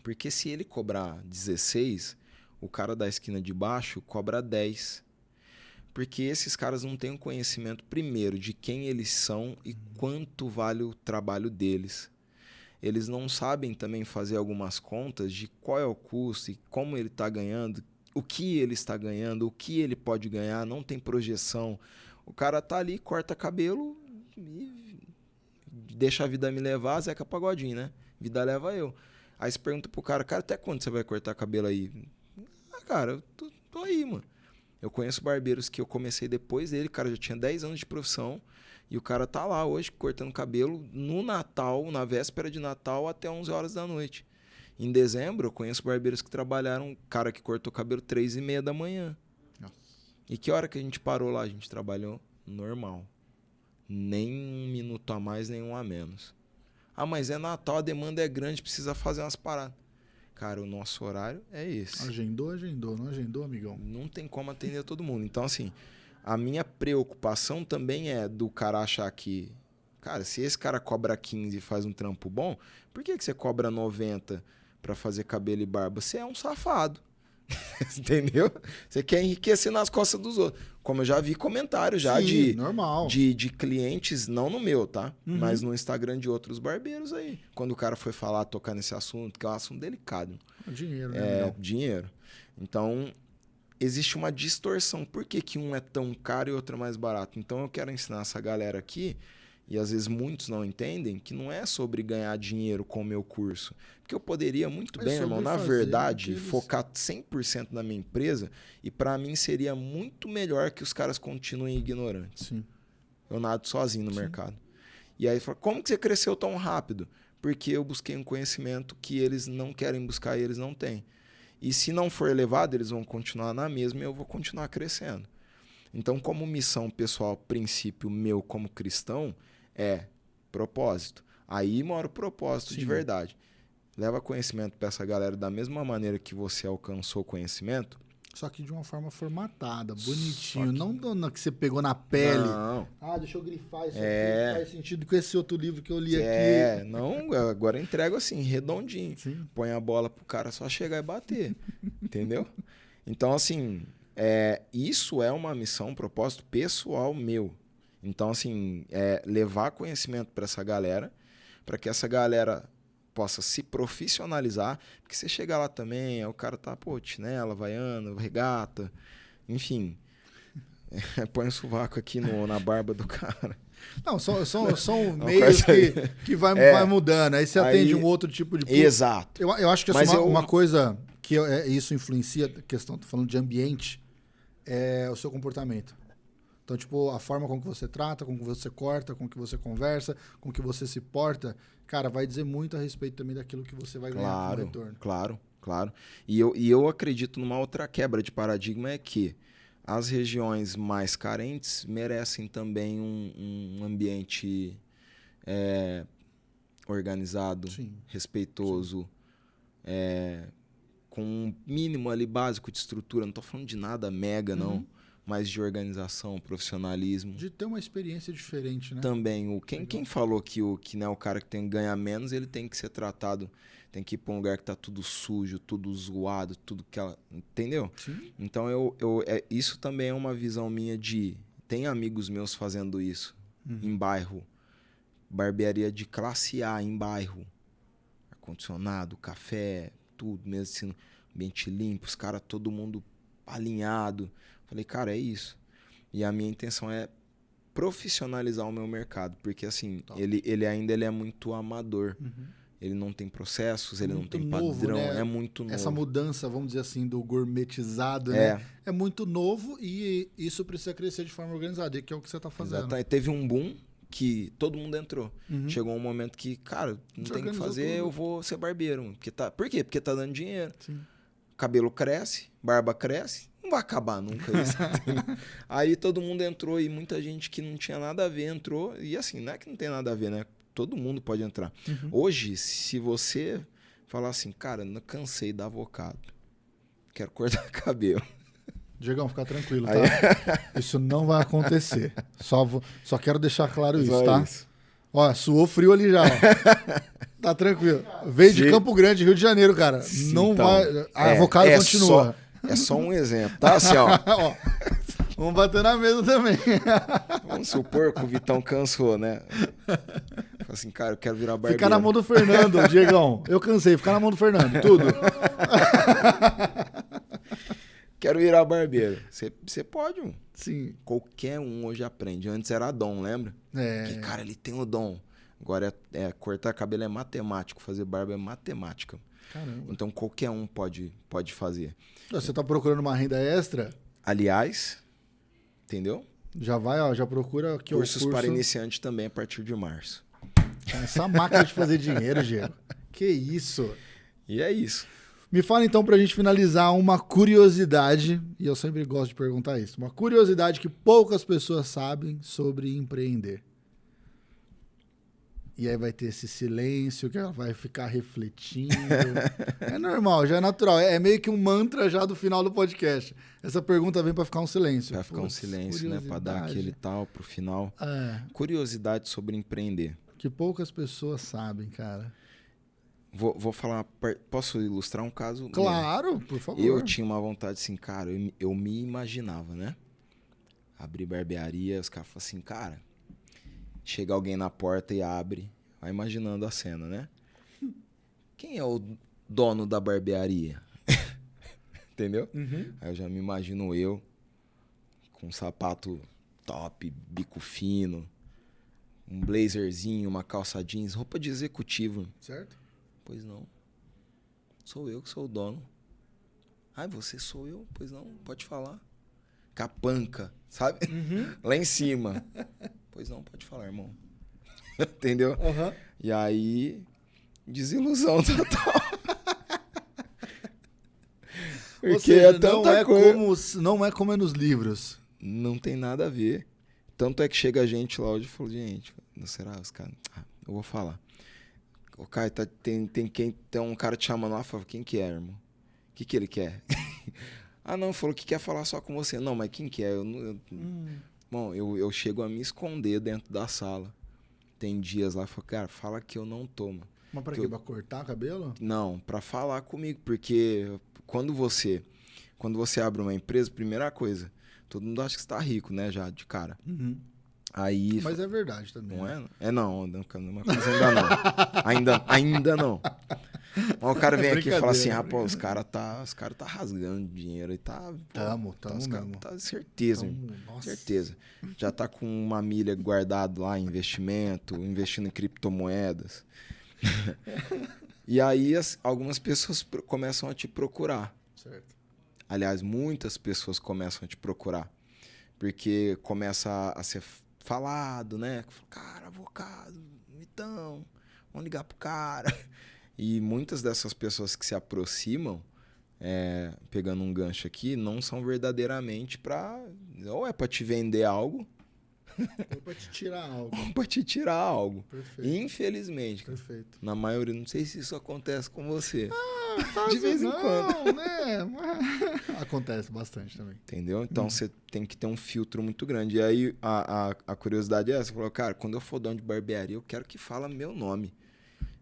Porque se ele cobrar 16, o cara da esquina de baixo cobra 10. Porque esses caras não têm um conhecimento, primeiro, de quem eles são e quanto vale o trabalho deles. Eles não sabem também fazer algumas contas de qual é o custo e como ele está ganhando, o que ele está ganhando, o que ele pode ganhar, não tem projeção. O cara tá ali, corta cabelo e deixa a vida me levar, Zeca Pagodinho, né? Vida leva eu. Aí você pergunta pro cara, até quando você vai cortar cabelo aí? Cara, eu tô aí, mano. Eu conheço barbeiros que eu comecei depois dele, cara, já tinha 10 anos de profissão, e o cara tá lá hoje cortando cabelo no Natal, na véspera de Natal, até 11 horas da noite. Em dezembro, eu conheço barbeiros que trabalharam, cara que cortou cabelo 3h30 da manhã. Nossa. E que hora que a gente parou lá? A gente trabalhou normal. Nem 1 minuto a mais, nem 1 a menos. Ah, mas é Natal, a demanda é grande, precisa fazer umas paradas. Cara, o nosso horário é esse. Agendou. Não agendou, amigão? Não tem como atender todo mundo. Então, assim, a minha preocupação também é do cara achar que... Cara, se esse cara cobra 15 e faz um trampo bom, por que você cobra 90 pra fazer cabelo e barba? Você é um safado. Entendeu? Você quer enriquecer nas costas dos outros. Como eu já vi comentários já. Sim, normal. De clientes, não no meu, tá? Mas no Instagram de outros barbeiros aí. Quando o cara foi falar, tocar nesse assunto, que é um assunto delicado. Dinheiro, né? Dinheiro. Então, existe uma distorção. Por que um é tão caro e outro é mais barato? Então, eu quero ensinar essa galera aqui, e às vezes muitos não entendem, que não é sobre ganhar dinheiro com o meu curso. Porque eu poderia muito bem, irmão, na verdade, focar 100% na minha empresa, e para mim seria muito melhor que os caras continuem ignorantes. Sim. Eu nado sozinho no mercado. E aí, como que você cresceu tão rápido? porque eu busquei um conhecimento que eles não querem buscar e eles não têm. E se não for elevado, eles vão continuar na mesma e eu vou continuar crescendo. Então, como missão pessoal, princípio meu como cristão, é propósito. Aí mora o propósito de verdade. Leva conhecimento para essa galera da mesma maneira que você alcançou conhecimento. Só que de uma forma formatada, bonitinho. Não que você pegou na pele. Não. Deixa eu grifar isso aqui. Faz sentido com esse outro livro que eu li aqui. Não, agora eu entrego assim, redondinho. Sim. Põe a bola pro cara só chegar e bater. Entendeu? Então, assim, isso é uma missão, um propósito pessoal meu. Então, assim, levar conhecimento para essa galera, para que essa galera possa se profissionalizar, porque você chega lá também, o cara tá, chinela, havaiana, regata, enfim, põe um sovaco aqui na barba do cara. Não, são meios que vai mudando, aí você atende um outro tipo de... Exato. Eu acho que uma coisa que isso influencia, questão, tô falando de ambiente, é o seu comportamento. Então, tipo, a forma com que você trata, com que você corta, com que você conversa, com que você se porta, cara, vai dizer muito a respeito também daquilo que você vai ganhar como retorno. Claro. E eu acredito numa outra quebra de paradigma, é que as regiões mais carentes merecem também um ambiente organizado, respeitoso, com um mínimo ali básico de estrutura. Não estou falando de nada mega, não. Mas de organização, profissionalismo. De ter uma experiência diferente, né? Também. Quem falou que o cara que tem que ganhar menos, ele tem que ser tratado, tem que ir para um lugar que tá tudo sujo, tudo zoado, tudo que ela... Entendeu? Sim. Então, isso também é uma visão minha de... Tem amigos meus fazendo isso em bairro. Barbearia de classe A em bairro. Ar-condicionado, café, tudo, mesmo assim, ambiente limpo, os caras, todo mundo alinhado. Falei, cara, é isso. E a minha intenção é profissionalizar o meu mercado, porque assim, ele ainda é muito amador. Ele não tem processos, ele não tem padrão, né? É muito novo. Essa mudança, vamos dizer assim, do gourmetizado, né? É muito novo e isso precisa crescer de forma organizada, que é o que você está fazendo. Exatamente. Teve um boom que todo mundo entrou. Chegou um momento que, cara, não tem o que fazer, eu vou ser barbeiro. Por quê? Porque tá dando dinheiro. Sim. Cabelo cresce, barba cresce, não vai acabar nunca isso. Aí todo mundo entrou e muita gente que não tinha nada a ver entrou. E assim, não é que não tem nada a ver, né? Todo mundo pode entrar. Hoje, se você falar assim, cara, não cansei da avocado, quero cortar cabelo. Diegão, fica tranquilo, tá? Isso não vai acontecer. Só quero deixar claro isso, tá? Isso. Ó, suou frio ali já, ó. Tá tranquilo. Veio de Campo Grande, Rio de Janeiro, cara. Sim, não então, vai... A avocado continua. É só um exemplo, tá? Assim, ó. Vamos bater na mesa também. Vamos supor que o Vitão cansou, né? Assim, cara, eu quero virar barbeiro. Ficar na mão do Fernando, Diegão. Eu cansei, ficar na mão do Fernando, tudo. Quero virar barbeiro. Você pode, mano. Sim. Qualquer um hoje aprende. Antes era dom, lembra? Que, cara, ele tem o dom. Agora cortar cabelo é matemático, fazer barba é matemática. Caramba. Então qualquer um pode fazer. Você tá procurando uma renda extra? Aliás, entendeu? Já vai, ó, já procura aqui cursos para iniciante também a partir de março. Essa máquina de fazer dinheiro, Diego. Que isso? E é isso. Me fala então, pra gente finalizar, uma curiosidade, e eu sempre gosto de perguntar isso, uma curiosidade que poucas pessoas sabem sobre empreender. E aí vai ter esse silêncio que ela vai ficar refletindo. É normal, já é natural. É meio que um mantra já do final do podcast. Essa pergunta vem para ficar um silêncio. Vai ficar um silêncio, né? Para dar aquele tal pro final. Curiosidade sobre empreender. Que poucas pessoas sabem, cara. Vou falar... Posso ilustrar um caso? Claro, por favor. Eu tinha uma vontade assim, cara, eu me imaginava, né? Abrir barbearia, os caras falam assim, cara... Chega alguém na porta e abre, vai imaginando a cena, né? Quem é o dono da barbearia? Entendeu? Aí eu já me imagino eu, com um sapato top, bico fino, um blazerzinho, uma calça jeans, roupa de executivo. Certo? Pois não. Sou eu que sou o dono. Ah, você sou eu? Pois não, pode falar. Capanca, sabe? Lá em cima. Pois não, pode falar, irmão. Entendeu? E aí, Desilusão total. Ou Porque seja, é tanta coisa. não é como é nos livros. Não tem nada a ver. Tanto é que chega a gente lá hoje e fala, gente, não será os caras? Eu vou falar. O cara tem um cara te chamando lá, fala, quem que é, irmão? O que ele quer? Não, falou que quer falar só com você. Não, mas quem que é? Bom, eu chego a me esconder dentro da sala. Tem dias lá, eu falo, cara, fala que eu não tô, mano. Mas pra quê? Pra cortar cabelo? Não, pra falar comigo, porque quando você abre uma empresa, primeira coisa, todo mundo acha que você tá rico, né, já, de cara. Uhum. Aí... Mas é verdade também. Não é? Não, mas ainda não. Ainda não. Mas o cara vem aqui e fala assim, rapaz, os caras tá rasgando dinheiro e tá... Tamo mesmo. Tá certeza, certeza. Já tá com uma milha guardado lá em investimento, investindo em criptomoedas. E aí algumas pessoas começam a te procurar. Certo. Aliás, muitas pessoas começam a te procurar. Porque começa a ser falado, né? Cara, avocado, então, vamos ligar pro cara. E muitas dessas pessoas que se aproximam, pegando um gancho aqui, não são verdadeiramente ou é pra te vender algo, ou pra te tirar algo. Ou pra te tirar algo. Perfeito. Infelizmente. Perfeito. Na maioria, não sei se isso acontece com você. Tá de vez em quando. Né? Acontece bastante também. Entendeu? Então você tem que ter um filtro muito grande. E aí a curiosidade é essa. Você falou, cara, quando eu for dono de barbearia, eu quero que fala meu nome.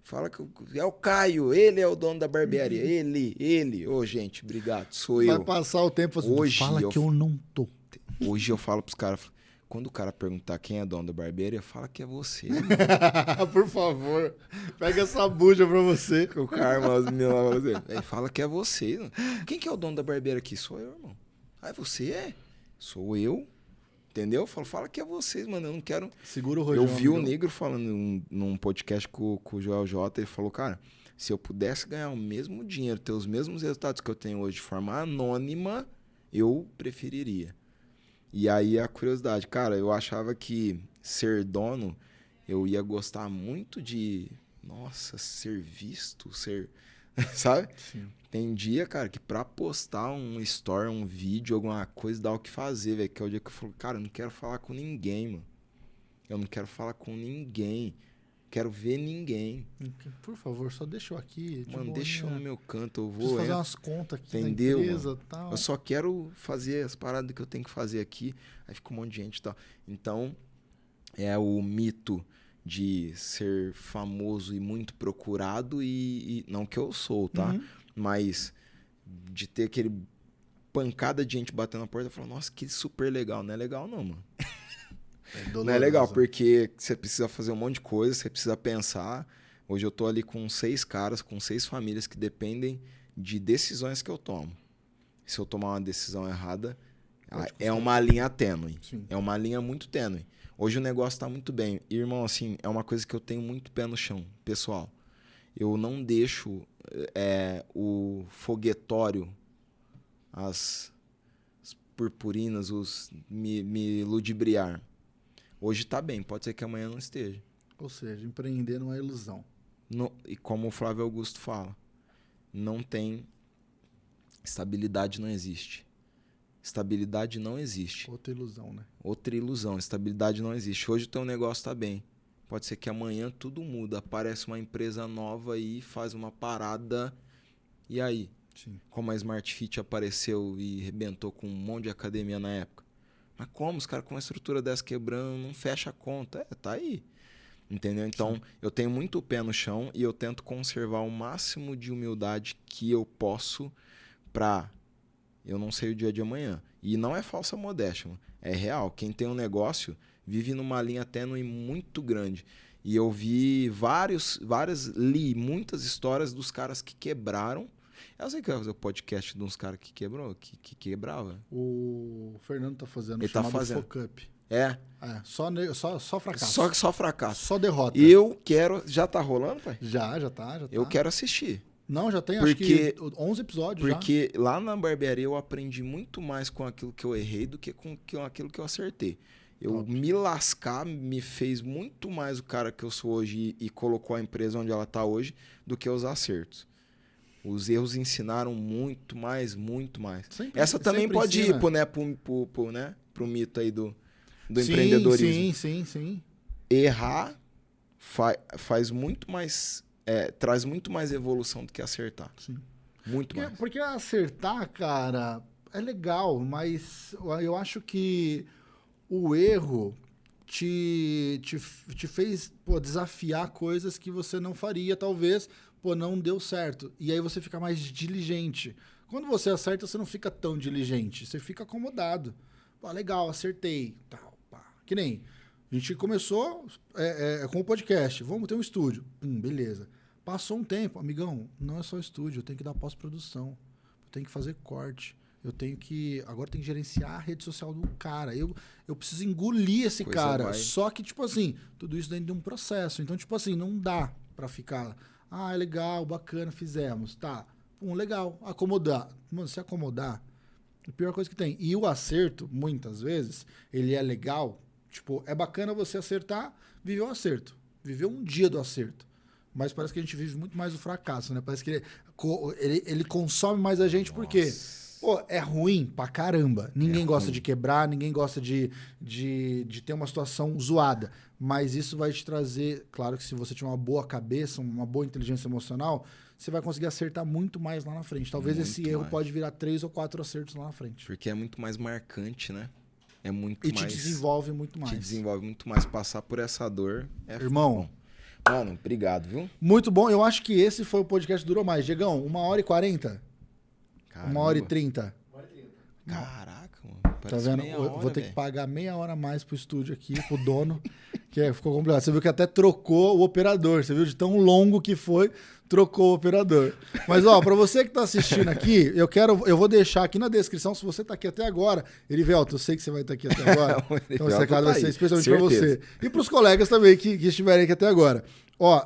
Fala que é o Caio, ele é o dono da barbearia. Ele. Ô, gente, obrigado, sou eu. Vai passar o tempo assim, hoje fala que eu não tô. Hoje eu falo pros caras, quando o cara perguntar quem é dono da barbearia, fala que é você. Por favor, pega essa bucha pra você. O cara, os meninos lá, você. Fala que é você. Mano. Quem que é o dono da barbearia aqui? Sou eu, irmão. É você? Sou eu. Entendeu? Fala que é vocês, mano. Eu não quero... Segura o rojão. Eu vi o Negro falando num podcast com o Joel J. Ele falou, cara, se eu pudesse ganhar o mesmo dinheiro, ter os mesmos resultados que eu tenho hoje de forma anônima, eu preferiria. E aí a curiosidade, cara, eu achava que ser dono, eu ia gostar muito de, ser visto, sabe? Sim. Tem dia, cara, que pra postar um story, um vídeo, alguma coisa, dá o que fazer, velho. Que é o dia que eu falo, cara, eu não quero falar com ninguém, mano. Eu não quero falar com ninguém. Quero ver ninguém. Por favor, só deixa eu aqui. Mano, deixa eu no meu canto, eu vou... Preciso fazer umas contas aqui entendeu, na empresa mano? E tal. Eu só quero fazer as paradas que eu tenho que fazer aqui. Aí fica um monte de gente e tal. Então, é o mito de ser famoso e muito procurado e não que eu sou, tá? Uhum. Mas de ter aquele pancada de gente batendo na porta e falando, nossa, que super legal. Não é legal não, mano. Não é legal, porque você precisa fazer um monte de coisa, você precisa pensar. Hoje eu tô ali com 6 caras, com 6 famílias que dependem de decisões que eu tomo. Se eu tomar uma decisão errada, é uma linha tênue. Sim. É uma linha muito tênue. Hoje o negócio tá muito bem. E, irmão, assim, é uma coisa que eu tenho muito pé no chão, pessoal. Eu não deixo o foguetório, as purpurinas, me ludibriar. Hoje tá bem, pode ser que amanhã não esteja. Ou seja, empreender não é ilusão. E como o Flávio Augusto fala, não tem... Estabilidade não existe. Estabilidade não existe. Outra ilusão, né? Outra ilusão. Estabilidade não existe. Hoje o teu negócio tá bem. Pode ser que amanhã tudo muda. Aparece uma empresa nova aí, faz uma parada. E aí? Sim. Como a Smart Fit apareceu e arrebentou com um monte de academia na época. Mas como? Os caras com uma estrutura dessa quebrando, não fecha a conta. Tá aí. Entendeu? Então, sim, eu tenho muito o pé no chão e eu tento conservar o máximo de humildade que eu posso pra... Eu não sei o dia de amanhã. E não é falsa modéstia, mano. É real. Quem tem um negócio vive numa linha tênue muito grande. E eu vi li muitas histórias dos caras que quebraram. Eu sei que vai fazer o podcast de uns caras que quebrou, que quebrava. O Fernando tá fazendo, ele chamado tá fazendo. Focus. Só fracasso. Só fracasso. Só derrota. Eu quero... Já tá rolando, pai? Já tá. Eu quero assistir. Não, já tem acho que 11 episódios porque lá na barbearia eu aprendi muito mais com aquilo que eu errei do que com aquilo que eu acertei. Me lascar me fez muito mais o cara que eu sou hoje e colocou a empresa onde ela está hoje do que os acertos. Os erros ensinaram muito mais, muito mais. Essa também pode ir pro mito aí do empreendedorismo. Sim. Errar faz muito mais... traz muito mais evolução do que acertar. Sim. Muito mais. Porque acertar, cara, é legal, mas eu acho que o erro te fez desafiar coisas que você não faria, talvez, não deu certo. E aí você fica mais diligente. Quando você acerta, você não fica tão diligente, você fica acomodado. Legal, acertei. Tal, pá. Que nem, a gente começou com o podcast, vamos ter um estúdio. Beleza. Passou um tempo, amigão, não é só estúdio, eu tenho que dar pós-produção, eu tenho que fazer corte. Agora tem que gerenciar a rede social do cara. Eu preciso engolir esse cara. Só que, tipo assim, tudo isso dentro de um processo. Então, tipo assim, não dá pra ficar... é legal, bacana, fizemos. Tá, legal, acomodar. Mano, se acomodar, é a pior coisa que tem. E o acerto, muitas vezes, ele é legal. Tipo, é bacana você acertar, viver o acerto. Viver um dia do acerto. Mas parece que a gente vive muito mais o fracasso, né? Parece que ele consome mais a gente. Nossa. Porque... é ruim pra caramba. Ninguém gosta de quebrar, ninguém gosta de ter uma situação zoada. Mas isso vai te trazer... Claro que se você tiver uma boa cabeça, uma boa inteligência emocional, você vai conseguir acertar muito mais lá na frente. Talvez esse erro pode virar 3 ou 4 acertos lá na frente. Porque é muito mais marcante, né? É muito mais... E te desenvolve muito mais. Te desenvolve muito mais. Passar por essa dor Irmão... Mano, obrigado, viu? Muito bom. Eu acho que esse foi o podcast que durou mais. Diegão, 1h40? Caramba. 1h30. Caraca, mano. Tá vendo? Eu vou ter que pagar meia hora a mais pro estúdio aqui, pro dono, que ficou complicado. Você viu que até trocou o operador. Você viu de tão longo que foi, trocou o operador. Mas, pra você que tá assistindo aqui, eu vou deixar aqui na descrição, se você tá aqui até agora, Erivelto, eu sei que você vai estar aqui até agora. Então esse recado vai ser especialmente para você. E pros colegas também que estiverem aqui até agora.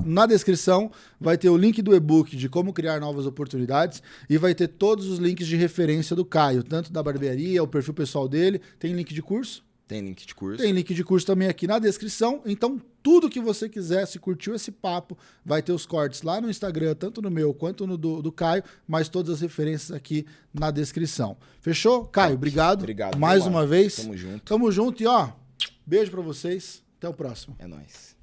Na descrição vai ter o link do e-book de como criar novas oportunidades e vai ter todos os links de referência do Caio, tanto da barbearia, o perfil pessoal dele. Tem link de curso? Tem link de curso. Tem link de curso também aqui na descrição. Então, tudo que você quiser, se curtiu esse papo, vai ter os cortes lá no Instagram, tanto no meu quanto no do Caio, mas todas as referências aqui na descrição. Fechou? Caio, obrigado. Obrigado. Mais uma vez. Tamo junto. Tamo junto e beijo pra vocês. Até o próximo. É nóis.